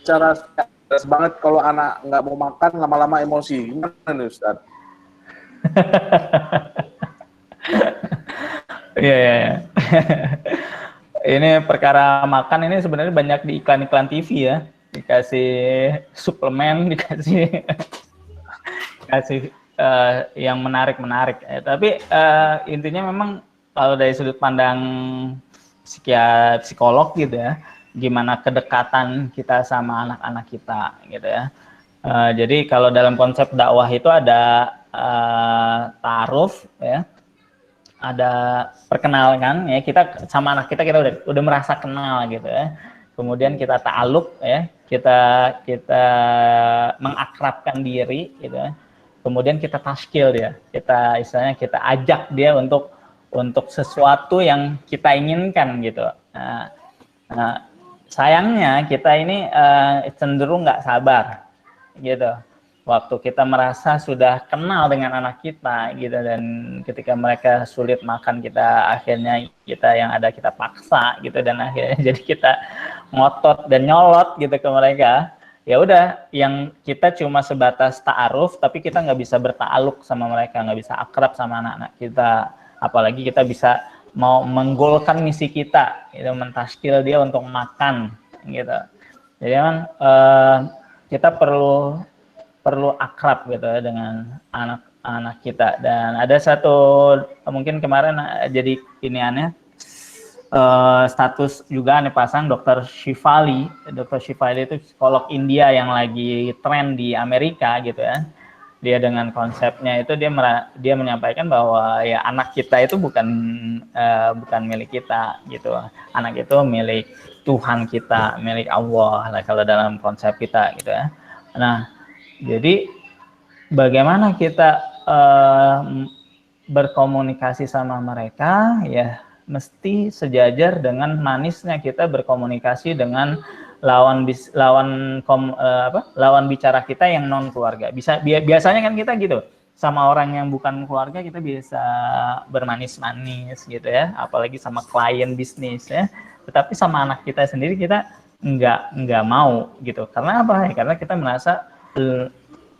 Cara banget kalau anak nggak mau makan lama-lama emosi, gimana nih Ustaz? Iya. Ini perkara makan ini sebenarnya banyak di iklan TV ya, dikasih suplemen, dikasih yang menarik. Tapi intinya memang kalau dari sudut pandang psikolog gitu ya, gimana kedekatan kita sama anak-anak kita gitu ya. Jadi kalau dalam konsep dakwah itu ada ta'aruf ya, ada perkenalkan ya, kita sama anak kita udah merasa kenal gitu ya. Kemudian kita ta'aluk ya, kita mengakrabkan diri gitu ya. Kemudian kita taskil dia, istilahnya kita ajak dia untuk sesuatu yang kita inginkan gitu. Sayangnya kita ini cenderung nggak sabar gitu. waktu kita merasa sudah kenal dengan anak kita gitu, dan ketika mereka sulit makan, kita akhirnya kita yang ada kita paksa gitu, dan akhirnya jadi kita ngotot dan nyolot gitu ke mereka. Ya udah, yang kita cuma sebatas ta'aruf, tapi kita nggak bisa berta'aluk sama mereka, nggak bisa akrab sama anak-anak kita. Apalagi kita bisa mau menggolkan misi kita, itu mentaskil dia untuk makan gitu. Jadi memang kita perlu akrab gitu ya dengan anak-anak kita. Dan ada satu, mungkin kemarin jadi ini aneh, status juga aneh pasang Dr. Shifali. Dr. Shifali itu psikolog India yang lagi tren di Amerika gitu ya. Dia dengan konsepnya itu dia menyampaikan bahwa ya anak kita itu bukan milik kita gitu. Anak itu milik Tuhan kita, milik Allah lah kalau dalam konsep kita gitu ya. Nah, jadi bagaimana kita berkomunikasi sama mereka ya mesti sejajar dengan manisnya kita berkomunikasi dengan lawan bicara kita yang non keluarga. Biasanya kan kita gitu, sama orang yang bukan keluarga kita bisa bermanis-manis gitu ya, apalagi sama klien bisnis ya. Tetapi sama anak kita sendiri kita nggak mau gitu. Karena apa? Ya, karena kita merasa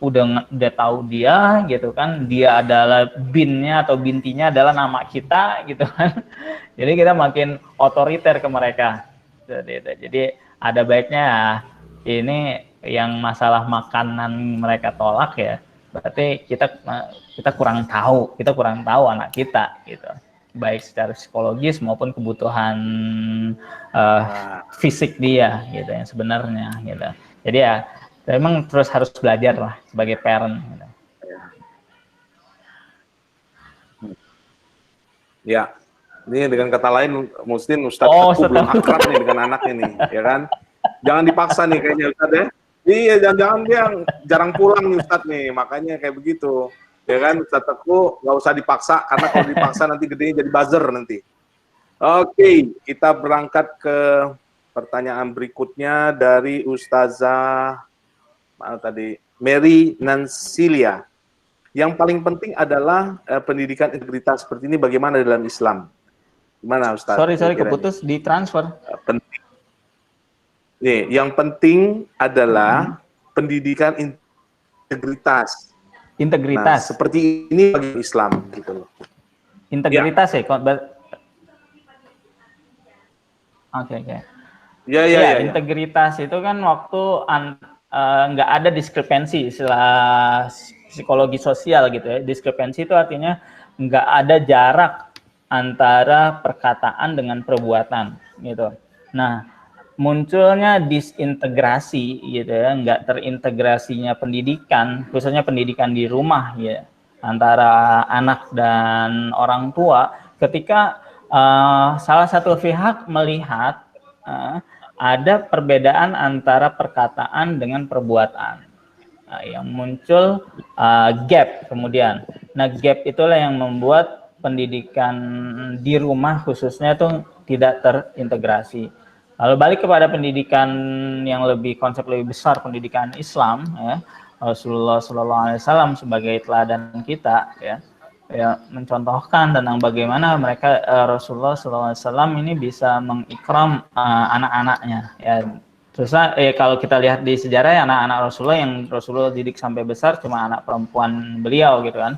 udah tahu dia gitu kan, dia adalah binnya atau bintinya adalah nama kita gitu kan. Jadi kita makin otoriter ke mereka. Jadi ada baiknya ini yang masalah makanan mereka tolak ya, berarti kita kurang tahu anak kita gitu, baik secara psikologis maupun kebutuhan fisik dia gitu yang sebenarnya gitu. Jadi ya memang terus harus belajar lah sebagai parent gitu. Ya, ini dengan kata lain, mungkin Ustadz Teguh belum akrab nih dengan anak ini, ya kan? Jangan dipaksa nih kayaknya Ustadz ya. Iya, jangan-jangan dia jarang pulang nih Ustadz nih, makanya kayak begitu. Ya kan, Ustadz Teguh nggak usah dipaksa, karena kalau dipaksa nanti gedenya jadi buzzer nanti. Oke, kita berangkat ke pertanyaan berikutnya dari Ustazah Mary Nansilia. Yang paling penting adalah pendidikan integritas seperti ini bagaimana dalam Islam? Gimana Ustaz? Sorry keputus di transfer. Penting. Nih, yang penting adalah pendidikan integritas. Nah, seperti ini bagi Islam gitu loh. Integritas ya? Oke. Ya, integritas itu kan waktu nggak ada diskrepensi istilah psikologi sosial gitu ya. Diskrepensi itu artinya nggak ada jarak antara perkataan dengan perbuatan gitu. Nah, munculnya disintegrasi gitu ya, nggak terintegrasinya pendidikan, khususnya pendidikan di rumah ya, antara anak dan orang tua ketika salah satu pihak melihat ada perbedaan antara perkataan dengan perbuatan. Yang muncul gap kemudian. Nah, gap itulah yang membuat pendidikan di rumah khususnya itu tidak terintegrasi. Lalu balik kepada pendidikan yang konsep lebih besar, pendidikan Islam ya. Rasulullah SAW sebagai teladan kita ya mencontohkan tentang bagaimana mereka Rasulullah SAW ini bisa mengikram anak-anaknya ya. Terus kalau kita lihat di sejarah ya, anak-anak Rasulullah yang Rasulullah didik sampai besar cuma anak perempuan beliau gitu kan.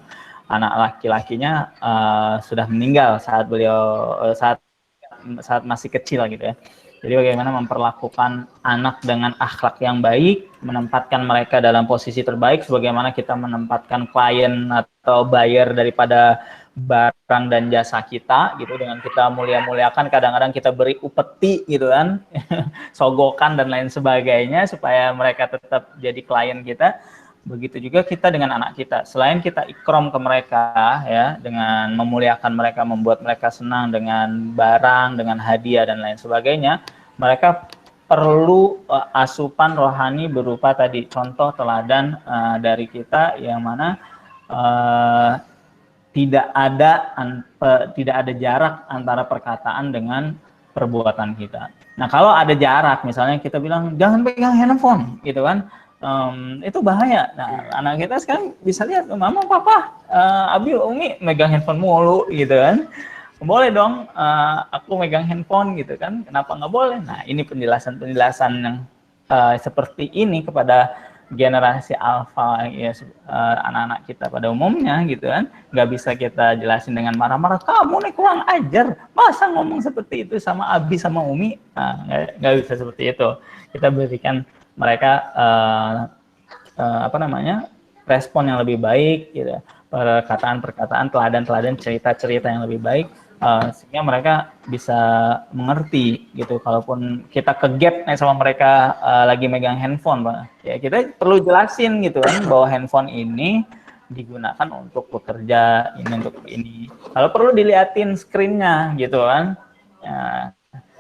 Anak laki-lakinya sudah meninggal saat beliau saat masih kecil gitu ya. Jadi bagaimana memperlakukan anak dengan akhlak yang baik, menempatkan mereka dalam posisi terbaik, sebagaimana kita menempatkan klien atau buyer daripada barang dan jasa kita gitu, dengan kita mulia-muliakan, kadang-kadang kita beri upeti gitu kan, sogokan dan lain sebagainya supaya mereka tetap jadi klien kita. Begitu juga kita dengan anak kita, selain kita ikram ke mereka ya dengan memuliakan mereka, membuat mereka senang dengan barang, dengan hadiah dan lain sebagainya, mereka perlu asupan rohani berupa tadi contoh teladan dari kita yang mana tidak ada jarak antara perkataan dengan perbuatan kita. Nah, kalau ada jarak, misalnya kita bilang jangan pegang handphone, gitu kan? itu bahaya. Nah, anak kita sekarang bisa lihat, mama, papa, Abi, Umi megang handphone mulu gitu kan. Boleh dong, aku megang handphone gitu kan, kenapa nggak boleh? Nah, ini penjelasan-penjelasan yang seperti ini kepada generasi alfa, ya, anak-anak kita pada umumnya gitu kan, nggak bisa kita jelasin dengan marah-marah, kamu nih kurang ajar, masa ngomong seperti itu sama Abi sama Umi. Nah, nggak bisa seperti itu. Kita berikan mereka respon yang lebih baik gitu, perkataan-perkataan, teladan-teladan, cerita-cerita yang lebih baik, sehingga mereka bisa mengerti gitu. Kalaupun kita ke-gap nih sama mereka lagi megang handphone, Pak, ya kita perlu jelasin gitu kan, bahwa handphone ini digunakan untuk bekerja, ini untuk ini. Kalau perlu diliatin screen-nya gitu kan. Ya,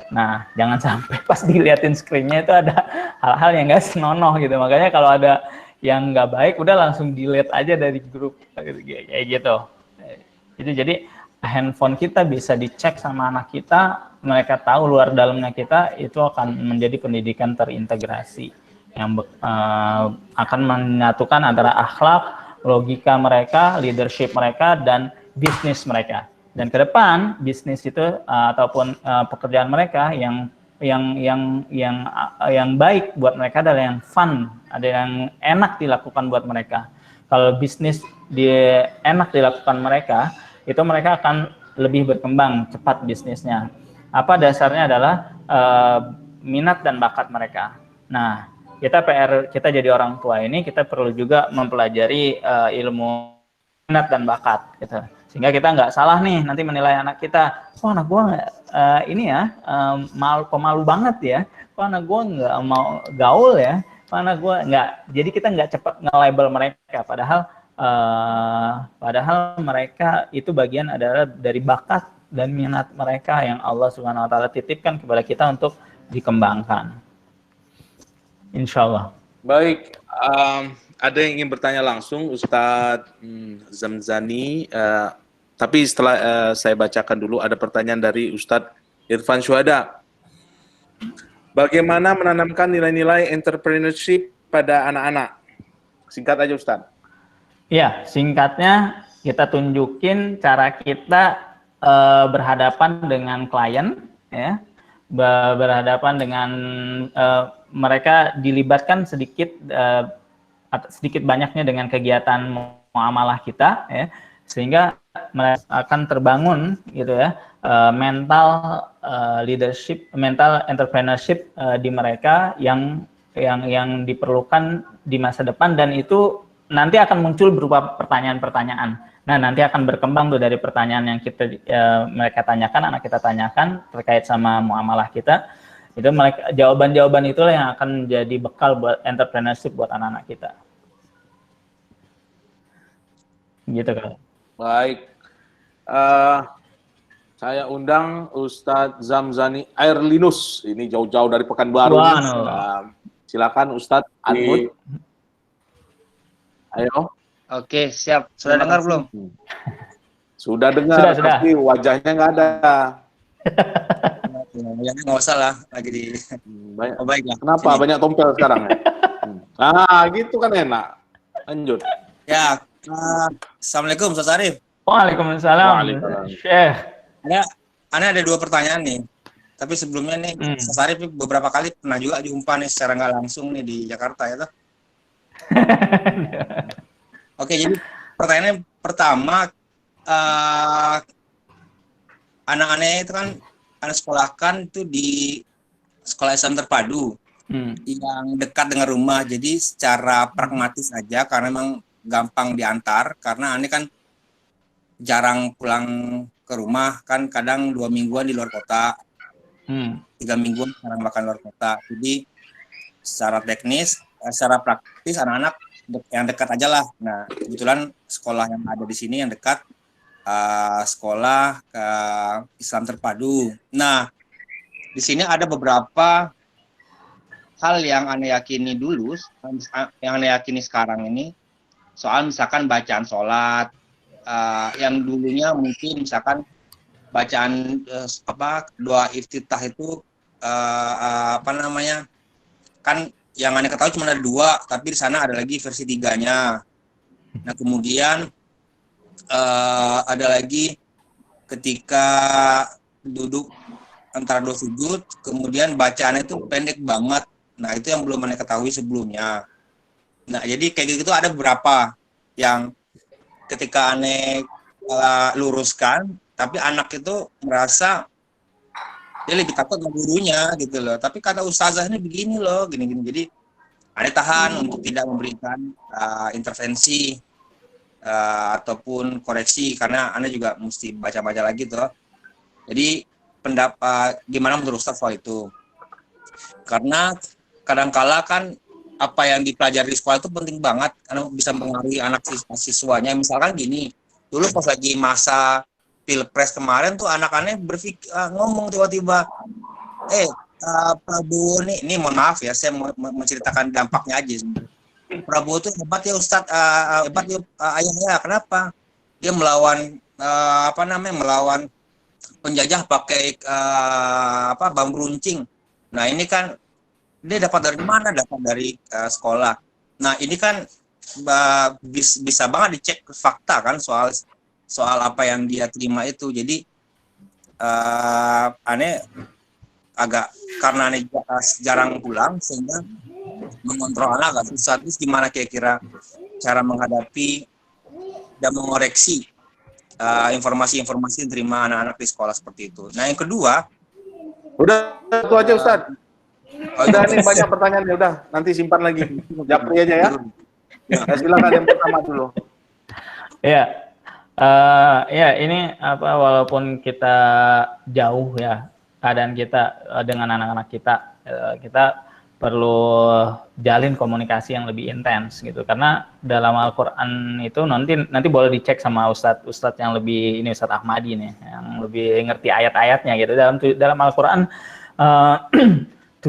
nah, jangan sampai pas diliatin screen-nya itu ada hal-hal yang nggak senonoh gitu. Makanya kalau ada yang nggak baik, udah langsung delete aja dari grup kayak gitu. Jadi handphone kita bisa dicek sama anak kita, mereka tahu luar dalamnya kita, itu akan menjadi pendidikan terintegrasi yang akan menyatukan antara akhlak, logika mereka, leadership mereka, dan bisnis mereka. Dan ke depan bisnis itu ataupun pekerjaan mereka yang baik buat mereka adalah yang fun, ada yang enak dilakukan buat mereka. Kalau bisnis enak dilakukan mereka, itu mereka akan lebih berkembang cepat bisnisnya. Apa dasarnya adalah minat dan bakat mereka. Nah, kita jadi orang tua ini, kita perlu juga mempelajari ilmu minat dan bakat gitu, sehingga kita nggak salah nih nanti menilai anak kita, kok anak gue pemalu banget ya, kok anak gue nggak mau gaul ya, kok anak gue nggak. Jadi kita nggak cepat nge-label mereka, padahal mereka itu bagian adalah dari bakat dan minat mereka yang Allah Subhanahu Wa Taala titipkan kepada kita untuk dikembangkan. Insya Allah. Baik, ada yang ingin bertanya langsung, Ustadz Zamzani. Tapi setelah saya bacakan dulu, ada pertanyaan dari Ustadz Irfan Syuhada. Bagaimana menanamkan nilai-nilai entrepreneurship pada anak-anak? Singkat aja, Ustadz. Ya, singkatnya kita tunjukin cara kita berhadapan dengan klien, ya, berhadapan dengan mereka dilibatkan sedikit banyaknya dengan kegiatan muamalah kita, ya, sehingga mereka akan terbangun gitu ya, mental leadership, mental entrepreneurship di mereka yang diperlukan di masa depan, dan itu nanti akan muncul berupa pertanyaan-pertanyaan. Nah, nanti akan berkembang tuh dari pertanyaan yang mereka tanyakan, anak kita tanyakan terkait sama muamalah kita. Itu jawaban-jawaban itulah yang akan menjadi bekal buat entrepreneurship buat anak-anak kita. Gitu kan. Baik. Saya undang Ustadz Zamzani Airlinus. Ini jauh-jauh dari Pekanbaru. Silakan Ustadz. Ayo. Oke, siap. Sudah dengar belum? Sudah dengar, sudah. tapi wajahnya nggak ada. Ya, nggak usah lah, lagi di... Banyak. Oh, baiklah. Kenapa? Banyak tompel sekarang ya? Gitu kan enak. Lanjut. Ya, Assalamualaikum, Ustaz Arif. Waalaikumsalam. Syekh. Ada dua pertanyaan nih. Tapi sebelumnya nih, Ustaz Arif beberapa kali pernah juga jumpa nih secara nggak langsung nih di Jakarta ya toh? Oke, jadi pertanyaannya pertama, anak-anaknya itu kan anak sekolahkan itu di sekolah Islam terpadu yang dekat dengan rumah, jadi secara pragmatis aja karena memang gampang diantar, karena aneh kan jarang pulang ke rumah, kan kadang 2 mingguan di luar kota, 3 mingguan jarang makan luar kota, jadi secara teknis, secara praktis anak-anak yang dekat aja lah. Nah, kebetulan sekolah yang ada di sini yang dekat, sekolah ke Islam terpadu. Nah, di sini ada beberapa hal yang Anda yakini dulu, yang Anda yakini sekarang ini, soal misalkan bacaan sholat, yang dulunya mungkin misalkan bacaan doa iftitah itu kan yang aneh ketahui cuma ada 2, tapi di sana ada lagi versi 3-nya. Nah kemudian ada lagi ketika duduk antara 2 sujud, kemudian bacaannya itu pendek banget. Nah itu yang belum aneh ketahui sebelumnya. Nah jadi kayak gitu ada beberapa yang ketika aneh luruskan, tapi anak itu merasa dia lebih takut sama gurunya gitu loh. Tapi kata ustazah ini begini loh, gini-gini. Jadi aneh tahan untuk tidak memberikan intervensi ataupun koreksi karena aneh juga mesti baca-baca lagi tuh. Jadi pendapat gimana menurut Ustaz soal itu? Karena kadangkala kan apa yang dipelajari di sekolah itu penting banget karena bisa mempengaruhi anak siswanya. Misalkan gini, dulu pas lagi masa Pilpres kemarin tuh anak-anak berpikir ngomong tiba-tiba, Prabowo ini mohon maaf ya, saya menceritakan dampaknya aja. Prabowo itu hebat ya Ustadz, hebat ya ayahnya. Kenapa? Dia melawan melawan penjajah pakai bambu runcing. Nah ini kan dia dapat dari mana? Dapat dari sekolah. Nah ini kan bisa banget dicek fakta kan soal apa yang dia terima itu. Jadi aneh agak karena aneh jarang pulang sehingga mengontrol anak agak susah. Terus gimana kira-kira cara menghadapi dan mengoreksi informasi-informasi yang diterima anak-anak di sekolah seperti itu. Nah yang kedua, Udah itu aja Ustaz. Udah nih banyak pertanyaan ya, udah nanti simpan lagi. Japri aja ya. Silakan yang pertama dulu. Ya, ya ini walaupun kita jauh ya keadaan kita dengan anak-anak kita, kita perlu jalin komunikasi yang lebih intens gitu karena dalam Al-Qur'an itu nanti boleh dicek sama Ustadz yang lebih ini Ustadz Ahmadi nih yang lebih ngerti ayat-ayatnya gitu dalam Al-Qur'an 17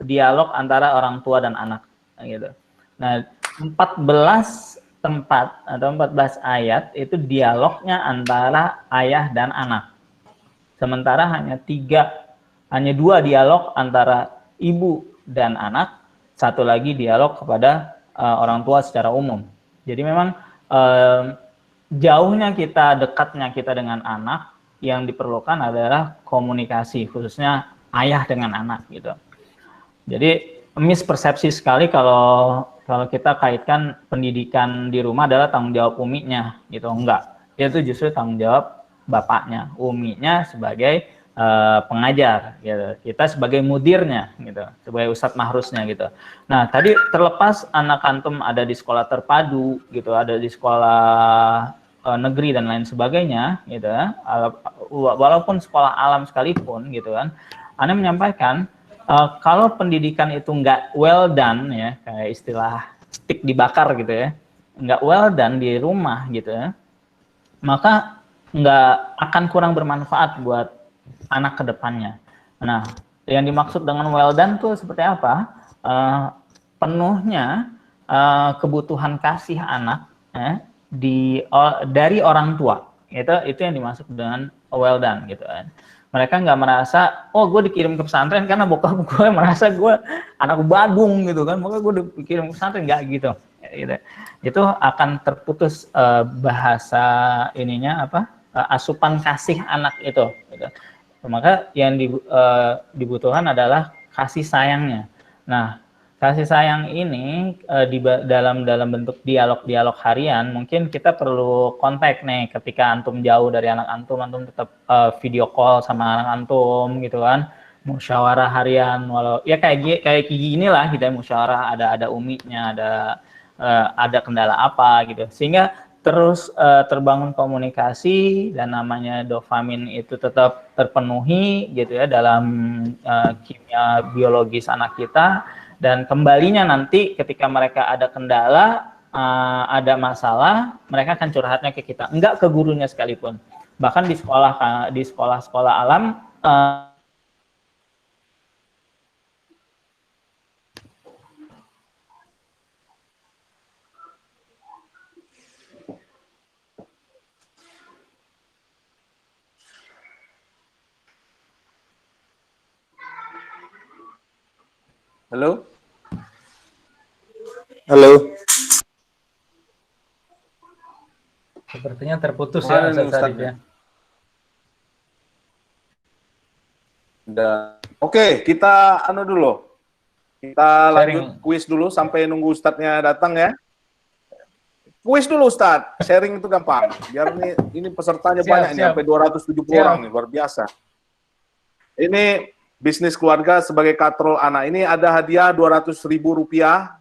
dialog antara orang tua dan anak gitu. Nah, 14 tempat atau 14 ayat itu dialognya antara ayah dan anak. Sementara hanya 2 dialog antara ibu dan anak, 1 lagi dialog kepada orang tua secara umum. Jadi memang jauhnya dekatnya kita dengan anak yang diperlukan adalah komunikasi, khususnya ayah dengan anak gitu. Jadi mispersepsi sekali kalau kita kaitkan pendidikan di rumah adalah tanggung jawab uminya gitu, enggak. Itu justru tanggung jawab bapaknya, uminya sebagai pengajar gitu. Kita sebagai mudirnya gitu, sebagai ustadz mahrusnya gitu. Nah, tadi terlepas anak antum ada di sekolah terpadu gitu, ada di sekolah negeri dan lain sebagainya gitu ya. Walaupun sekolah alam sekalipun gitu kan. Anda menyampaikan kalau pendidikan itu nggak well done ya, kayak istilah stick dibakar gitu ya, nggak well done di rumah gitu ya, maka nggak akan kurang bermanfaat buat anak kedepannya. Nah, yang dimaksud dengan well done tuh seperti apa? Penuhnya kebutuhan kasih anak dari orang tua. Itu yang dimaksud dengan well done gitu kan. Mereka nggak merasa, oh gue dikirim ke pesantren karena bokap gue merasa gue anak badung gitu kan, maka gue dikirim ke pesantren, nggak gitu. Itu akan terputus bahasa ininya asupan kasih anak itu. Gitu. Maka yang dibutuhkan adalah kasih sayangnya. Nah, kasih sayang ini dalam bentuk dialog harian, mungkin kita perlu kontak nih ketika antum jauh dari anak antum tetap video call sama anak antum gitu kan, musyawarah harian, walau ya kayak gini lah kita musyawarah, ada uminya, ada kendala apa gitu, sehingga terus terbangun komunikasi dan namanya dopamin itu tetap terpenuhi gitu ya dalam kimia biologis anak kita. Dan kembalinya nanti ketika mereka ada kendala, ada masalah, mereka akan curhatnya ke kita, enggak ke gurunya sekalipun. Bahkan di sekolah alam Halo? Halo? Sepertinya terputus Mana ya nih Ustaz Sarif Ustadznya? ya. Oke, kita dulu. Kita lanjut Sharing. kuis dulu sampai nunggu Ustadznya datang ya. Kuis dulu Ustadz, sharing itu gampang. Biar ini pesertanya Siap, banyak nih, siap. sampai 270 Siap. orang nih, luar biasa. Ini bisnis keluarga sebagai katrol anak. Ini ada hadiah Rp200.000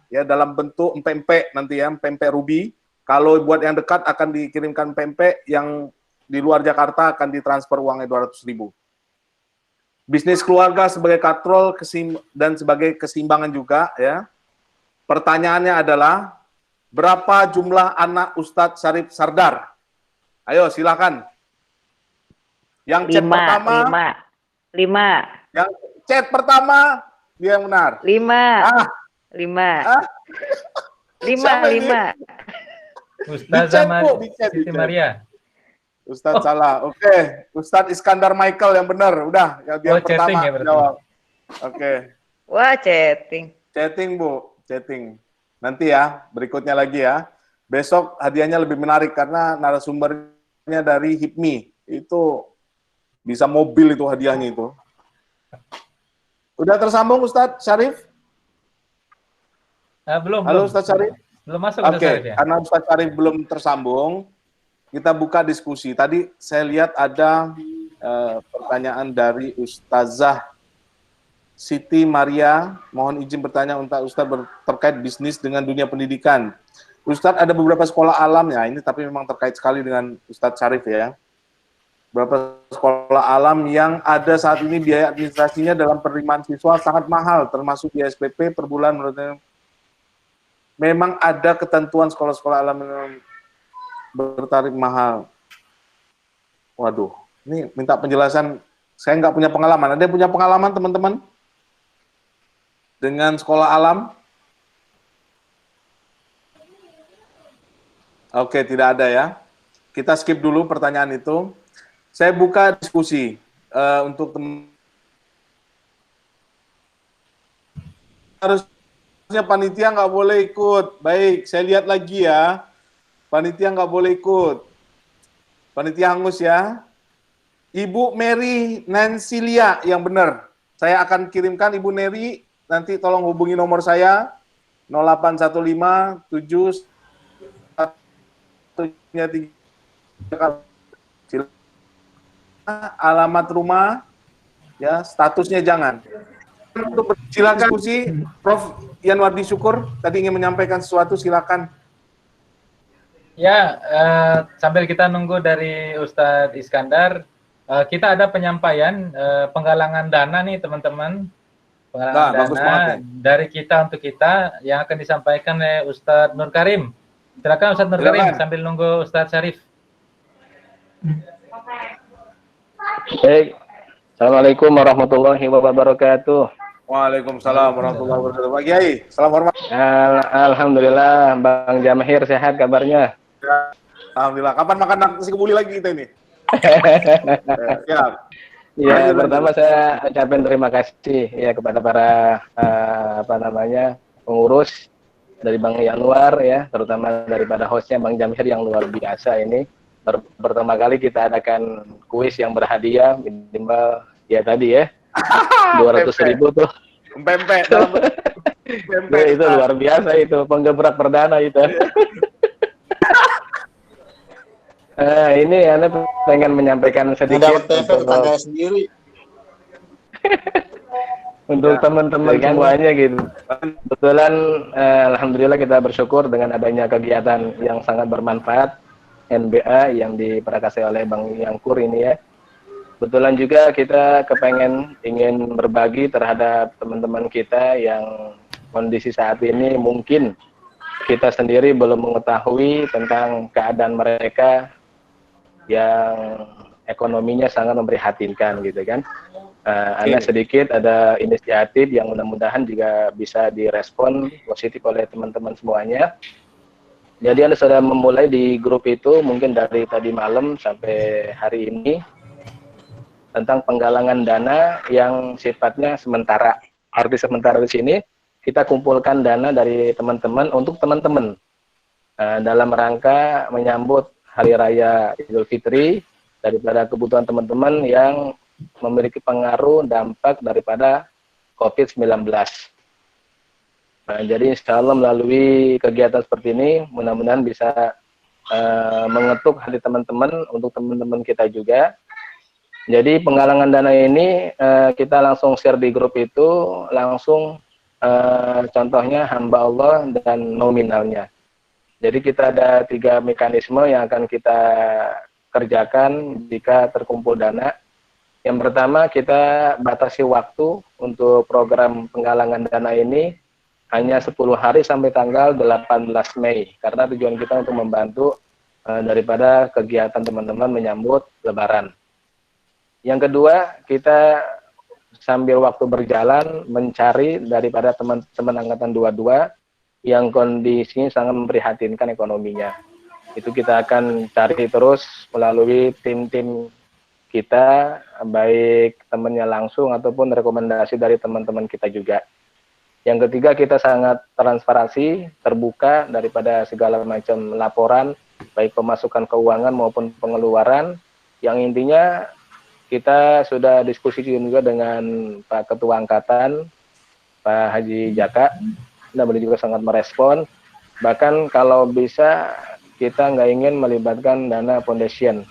ya dalam bentuk empek-empek nanti ya, empek-empek ruby. Kalau buat yang dekat akan dikirimkan empek-empek, yang di luar Jakarta akan ditransfer uangnya 200.000. Bisnis keluarga sebagai katrol dan sebagai keseimbangan juga ya. Pertanyaannya adalah berapa jumlah anak Ustadz Syarif Sardar? Ayo silakan. Yang chat pertama. 5. Yang chat pertama dia yang benar. 5. 5. Ustazah Dicet, Siti Maria. Ustadz salah. Oke. Ustadz Iskandar Michael yang benar. Udah, yang dia Chatting pertama ya berarti. jawab. Oke. Wah, chatting. Chatting, Bu. Chatting. Nanti ya, berikutnya lagi ya. Besok hadiahnya lebih menarik karena narasumbernya dari HIPMI. Itu bisa mobil itu hadiahnya itu. Udah tersambung Ustadz Syarif? Belum. Halo Ustadz Syarif? Belum masuk Oke, Ustaz Sarif ya. karena Ustadz Syarif belum tersambung, kita buka diskusi. Tadi saya lihat ada pertanyaan dari Ustazah Siti Maria. Mohon izin bertanya untuk Ustadz terkait bisnis dengan dunia pendidikan. Ustadz ada beberapa sekolah alam ya, ini tapi memang terkait sekali dengan Ustadz Syarif ya. Beberapa sekolah alam yang ada saat ini biaya administrasinya dalam penerimaan siswa sangat mahal, termasuk biaya SPP per bulan menurutnya. Memang ada ketentuan sekolah-sekolah alam yang bertarif mahal. Waduh, ini minta penjelasan. Saya nggak punya pengalaman. Ada yang punya pengalaman teman-teman dengan sekolah alam? Oke, tidak ada ya. Kita skip dulu pertanyaan itu. Saya buka diskusi untuk teman. Harusnya panitia nggak boleh ikut. Baik, saya lihat lagi ya. Panitia nggak boleh ikut. Panitia hangus ya. Ibu Mary Nansilia yang benar. Saya akan kirimkan Ibu Mary. Nanti tolong hubungi nomor saya 0815 7 alamat rumah ya, statusnya jangan. Silakan diskusi Prof Yanwardi Syukur tadi ingin menyampaikan sesuatu, silakan. Ya, sambil kita nunggu dari Ustadz Iskandar, kita ada penyampaian penggalangan dana nih teman-teman. Penggalangan dana dari kita untuk kita yang akan disampaikan oleh Ustadz Nur Karim. Silakan Ustadz Nur Karim sambil nunggu Ustadz Syarif. Baik. Assalamualaikum warahmatullahi wabarakatuh. Waalaikumsalam warahmatullahi wabarakatuh. Pak Kiai, salam hormat. Alhamdulillah, Bang Jamahir sehat kabarnya? Ya, alhamdulillah. Kapan makan nasi kebuli lagi kita ini? Ya, pertama saya ucapkan terima kasih ya kepada para pengurus dari Bang Yanwar ya, terutama daripada hostnya Bang Jamahir yang luar biasa ini. Pertama kali kita adakan kuis yang berhadiah minimal ya tadi ya 200.000 tuh. Pempek. Itu luar biasa itu, penggebrak perdana itu. Ini Anda pengen menyampaikan sedikit untuk teman-teman semuanya gitu. Kebetulan alhamdulillah kita bersyukur dengan adanya kegiatan yang sangat bermanfaat NBA yang diperakasai oleh Bang Yangkur ini ya. Kebetulan juga kita ingin berbagi terhadap teman-teman kita yang kondisi saat ini mungkin kita sendiri belum mengetahui tentang keadaan mereka yang ekonominya sangat memprihatinkan gitu kan. Ada sedikit ada inisiatif yang mudah-mudahan juga bisa direspon positif oleh teman-teman semuanya. Jadi Anda sudah memulai di grup itu mungkin dari tadi malam sampai hari ini tentang penggalangan dana yang sifatnya sementara. Arti sementara di sini kita kumpulkan dana dari teman-teman untuk teman-teman dalam rangka menyambut Hari Raya Idul Fitri daripada kebutuhan teman-teman yang memiliki pengaruh dampak daripada COVID-19. Nah, jadi insya Allah melalui kegiatan seperti ini, mudah-mudahan bisa mengetuk hati teman-teman untuk teman-teman kita juga. Jadi penggalangan dana ini kita langsung share di grup itu, langsung contohnya hamba Allah dan nominalnya. Jadi kita ada 3 mekanisme yang akan kita kerjakan jika terkumpul dana. Yang pertama, kita batasi waktu untuk program penggalangan dana ini hanya 10 hari sampai tanggal 18 Mei. Karena tujuan kita untuk membantu daripada kegiatan teman-teman menyambut Lebaran. Yang kedua, kita sambil waktu berjalan mencari daripada teman-teman Angkatan 22 yang kondisinya sangat memprihatinkan ekonominya. Itu kita akan cari terus melalui tim-tim kita, baik temannya langsung ataupun rekomendasi dari teman-teman kita juga. Yang ketiga, kita sangat transparansi, terbuka daripada segala macam laporan, baik pemasukan keuangan maupun pengeluaran, yang intinya kita sudah diskusi juga dengan Pak Ketua Angkatan, Pak Haji Jaka, dan beliau juga sangat merespon. Bahkan kalau bisa kita nggak ingin melibatkan dana foundation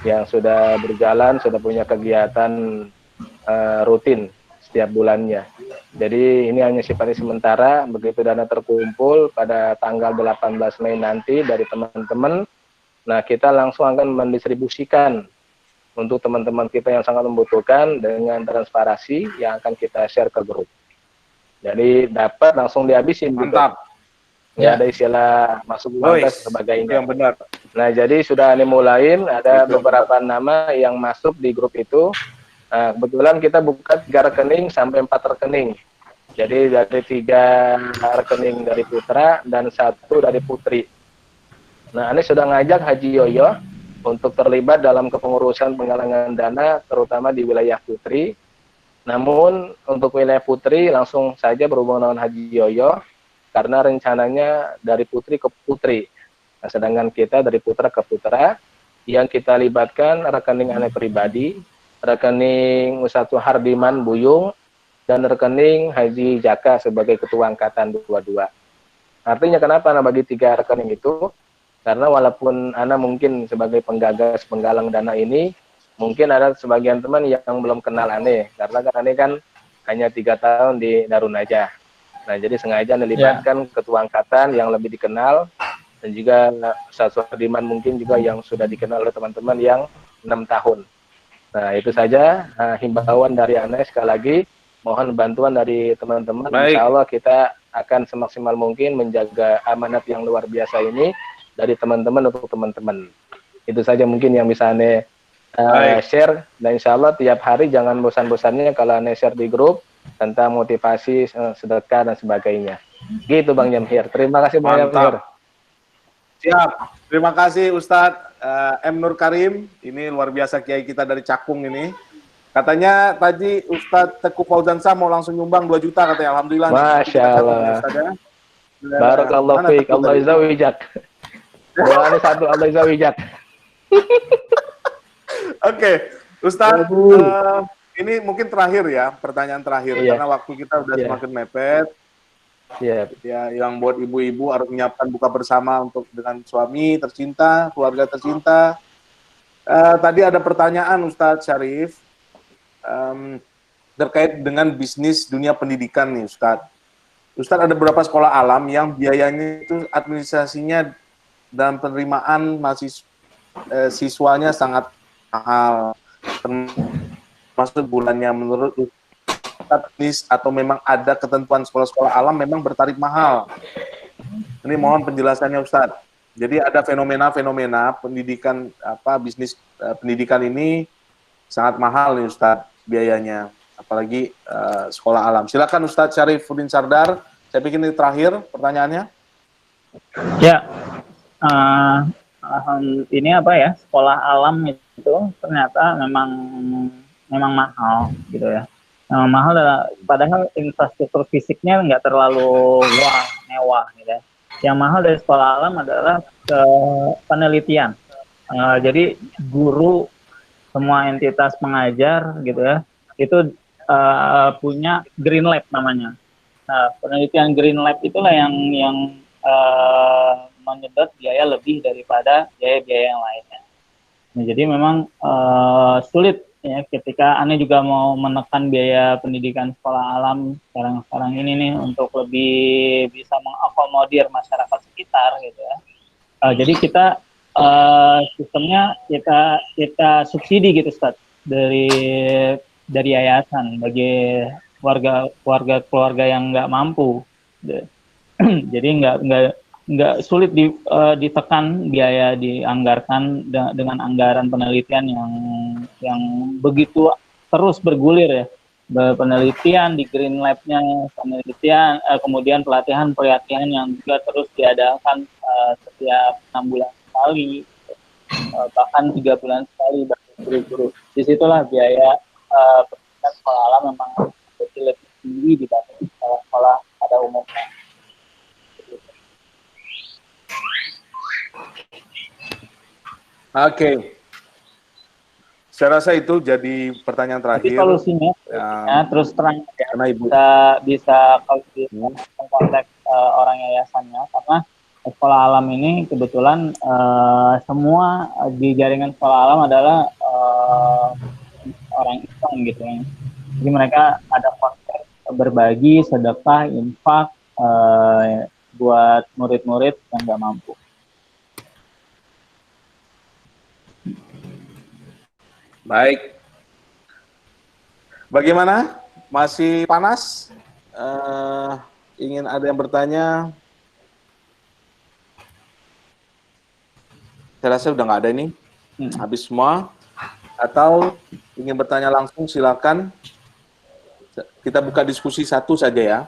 yang sudah berjalan, sudah punya kegiatan rutin setiap bulannya. Jadi ini hanya sifatnya sementara, begitu dana terkumpul pada tanggal 18 Mei nanti dari teman-teman, nah kita langsung akan mendistribusikan untuk teman-teman kita yang sangat membutuhkan dengan transparansi yang akan kita share ke grup. Jadi dapat langsung dihabisin. Mantap. Gitu. Ya, ada istilah masuk uang dan sebagainya. Yang benar. Nah, jadi sudah dimulain, ada beberapa nama yang masuk di grup itu. Nah, kebetulan kita buka 3 rekening sampai 4 rekening. Jadi dari 3 rekening dari putra dan 1 dari putri. Nah, ini sudah ngajak Haji Yoyo untuk terlibat dalam kepengurusan penggalangan dana, terutama di wilayah putri. Namun untuk wilayah putri langsung saja berhubungan dengan Haji Yoyo, karena rencananya dari putri ke putri. Nah, sedangkan kita dari putra ke putra, yang kita libatkan rekening anak pribadi, rekening Ustadz Hardiman Buyung, dan rekening Haji Jaka sebagai Ketua Angkatan 22. Artinya kenapa Ana bagi 3 rekening itu? Karena walaupun Ana mungkin sebagai penggagas penggalang dana ini, mungkin ada sebagian teman yang belum kenal Ane, karena kan Ane kan hanya 3 tahun di Darun aja. Nah, jadi sengaja melibatkan Ketua Angkatan yang lebih dikenal, dan juga Ustadz Suhardiman mungkin juga yang sudah dikenal oleh teman-teman yang 6 tahun. Nah, itu saja himbauan dari Ane. Sekali lagi, mohon bantuan dari teman-teman. Insya Allah kita akan semaksimal mungkin menjaga amanat yang luar biasa ini dari teman-teman untuk teman-teman. Itu saja mungkin yang bisa Ane share, dan insya Allah tiap hari jangan bosan-bosannya kalau Ane share di grup tentang motivasi, sedekah dan sebagainya. Gitu Bang Jamhir. Terima kasih Bang Jamhir. Siap. Terima kasih Ustadz M. Nur Karim. Ini luar biasa kiai kita dari Cakung ini. Katanya tadi Ustadz Teguh Fauzan Shah mau langsung nyumbang 2 juta katanya. Alhamdulillah. Masya Allah. Barakallahu fiik. Allah izawijak. Doanya 1, Allah izawijak. Oke, Ustadz, ini mungkin terakhir ya, pertanyaan terakhir, karena waktu kita udah semakin mepet. Ya, yang buat ibu-ibu harus menyiapkan buka bersama untuk dengan suami tercinta, keluarga tercinta. Tadi ada pertanyaan Ustadz Syarif terkait dengan bisnis dunia pendidikan nih Ustadz. Ustadz, ada beberapa sekolah alam yang biayanya itu administrasinya dan penerimaan siswanya sangat mahal, termasuk bulannya. Menurut Ustadz, atau memang ada ketentuan sekolah-sekolah alam memang bertarif mahal? Ini mohon penjelasannya Ustadz. Jadi ada fenomena-fenomena pendidikan bisnis pendidikan ini sangat mahal nih Ustadz biayanya, apalagi sekolah alam. Silakan Ustadz Syarifuddin Sardar. Saya pikir ini terakhir pertanyaannya. Ya. Ini sekolah alam itu ternyata memang mahal gitu ya. Mahal padahal infrastruktur fisiknya nggak terlalu wah mewah gitu ya. Yang mahal dari sekolah alam adalah penelitian. Jadi guru, semua entitas pengajar gitu ya, itu punya Green Lab namanya. Nah, penelitian Green Lab itulah yang menyedot biaya lebih daripada biaya-biaya yang lainnya. Nah, jadi memang sulit ya ketika Ane juga mau menekan biaya pendidikan sekolah alam sekarang ini nih untuk lebih bisa mengakomodir masyarakat sekitar gitu ya. Jadi kita sistemnya kita subsidi gitu Ustaz dari yayasan bagi keluarga yang nggak mampu. Jadi nggak sulit ditekan biaya dianggarkan dengan anggaran penelitian yang begitu terus bergulir ya. Penelitian di Green Lab-nya, penelitian kemudian pelatihan yang juga terus diadakan setiap 6 bulan sekali, bahkan 3 bulan sekali bagi guru-guru. Disitulah biaya pendidikan sekolah alam memang lebih tinggi dibanding sekolah pada umumnya. Oke. Saya rasa itu jadi pertanyaan terakhir. Tapi solusinya terus terang ya, bisa kalau konteks orang yayasannya, karena sekolah alam ini kebetulan semua di jaringan sekolah alam adalah orang Islam gitu ya. Jadi mereka ada konsep berbagi, sedekah, infak buat murid-murid yang nggak mampu. Baik. Bagaimana? Masih panas? Ingin ada yang bertanya? Saya rasa udah nggak ada ini. Habis semua. Atau ingin bertanya langsung, silakan. Kita buka diskusi satu saja ya.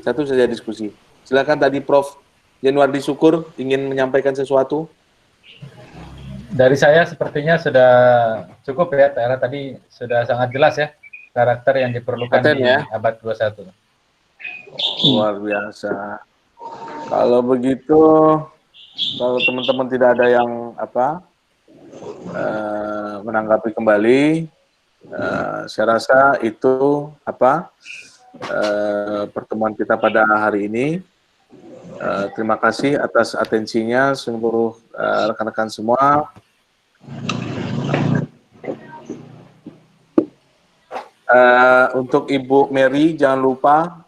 Satu saja diskusi. Silakan tadi Prof. Januardi Syukur ingin menyampaikan sesuatu. Dari saya sepertinya sudah cukup ya, Tera tadi sudah sangat jelas ya karakter yang diperlukan di abad 21. Luar biasa. Kalau begitu, kalau teman-teman tidak ada yang menanggapi kembali, saya rasa itu pertemuan kita pada hari ini. Terima kasih atas atensinya seluruh rekan-rekan semua. Untuk Ibu Mary jangan lupa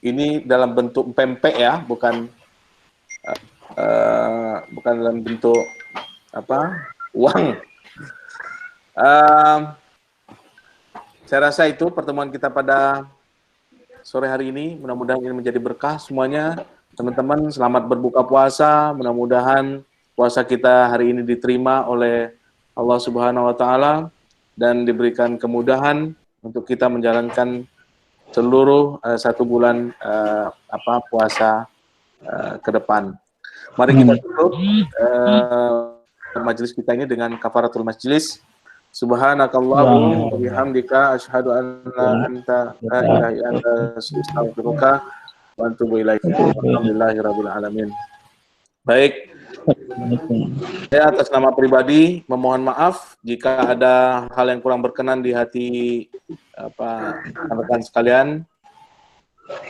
ini dalam bentuk pempek ya, bukan dalam bentuk uang. Saya rasa itu pertemuan kita pada sore hari ini. Mudah-mudahan ini menjadi berkah semuanya. Teman-teman selamat berbuka puasa. Mudah-mudahan puasa kita hari ini diterima oleh Allah Subhanahu wa taala dan diberikan kemudahan untuk kita menjalankan seluruh 1 bulan puasa ke depan. Mari kita tutup majelis kita ini dengan kafaratul majlis. Subhanakallahumma wa bihamdika asyhadu an la ilaha illa anta astaghfiruka wa atubu ilaik. Alhamdulillahirabbil alamin. Baik. Saya atas nama pribadi memohon maaf jika ada hal yang kurang berkenan di hati rekan-rekan sekalian,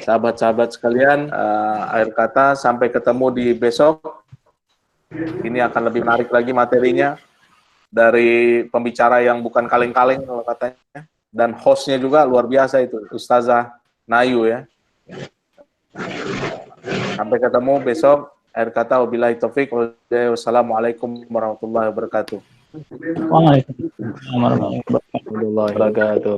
sahabat-sahabat sekalian. Akhir kata, sampai ketemu di besok. Ini akan lebih menarik lagi materinya dari pembicara yang bukan kaleng-kaleng kalau katanya, dan hostnya juga luar biasa itu, Ustazah Nayu ya. Sampai ketemu besok. Akhir kata, wabillahi taufik, wassalamualaikum warahmatullahi wabarakatuh. Waalaikumsalam warahmatullahi wabarakatuh.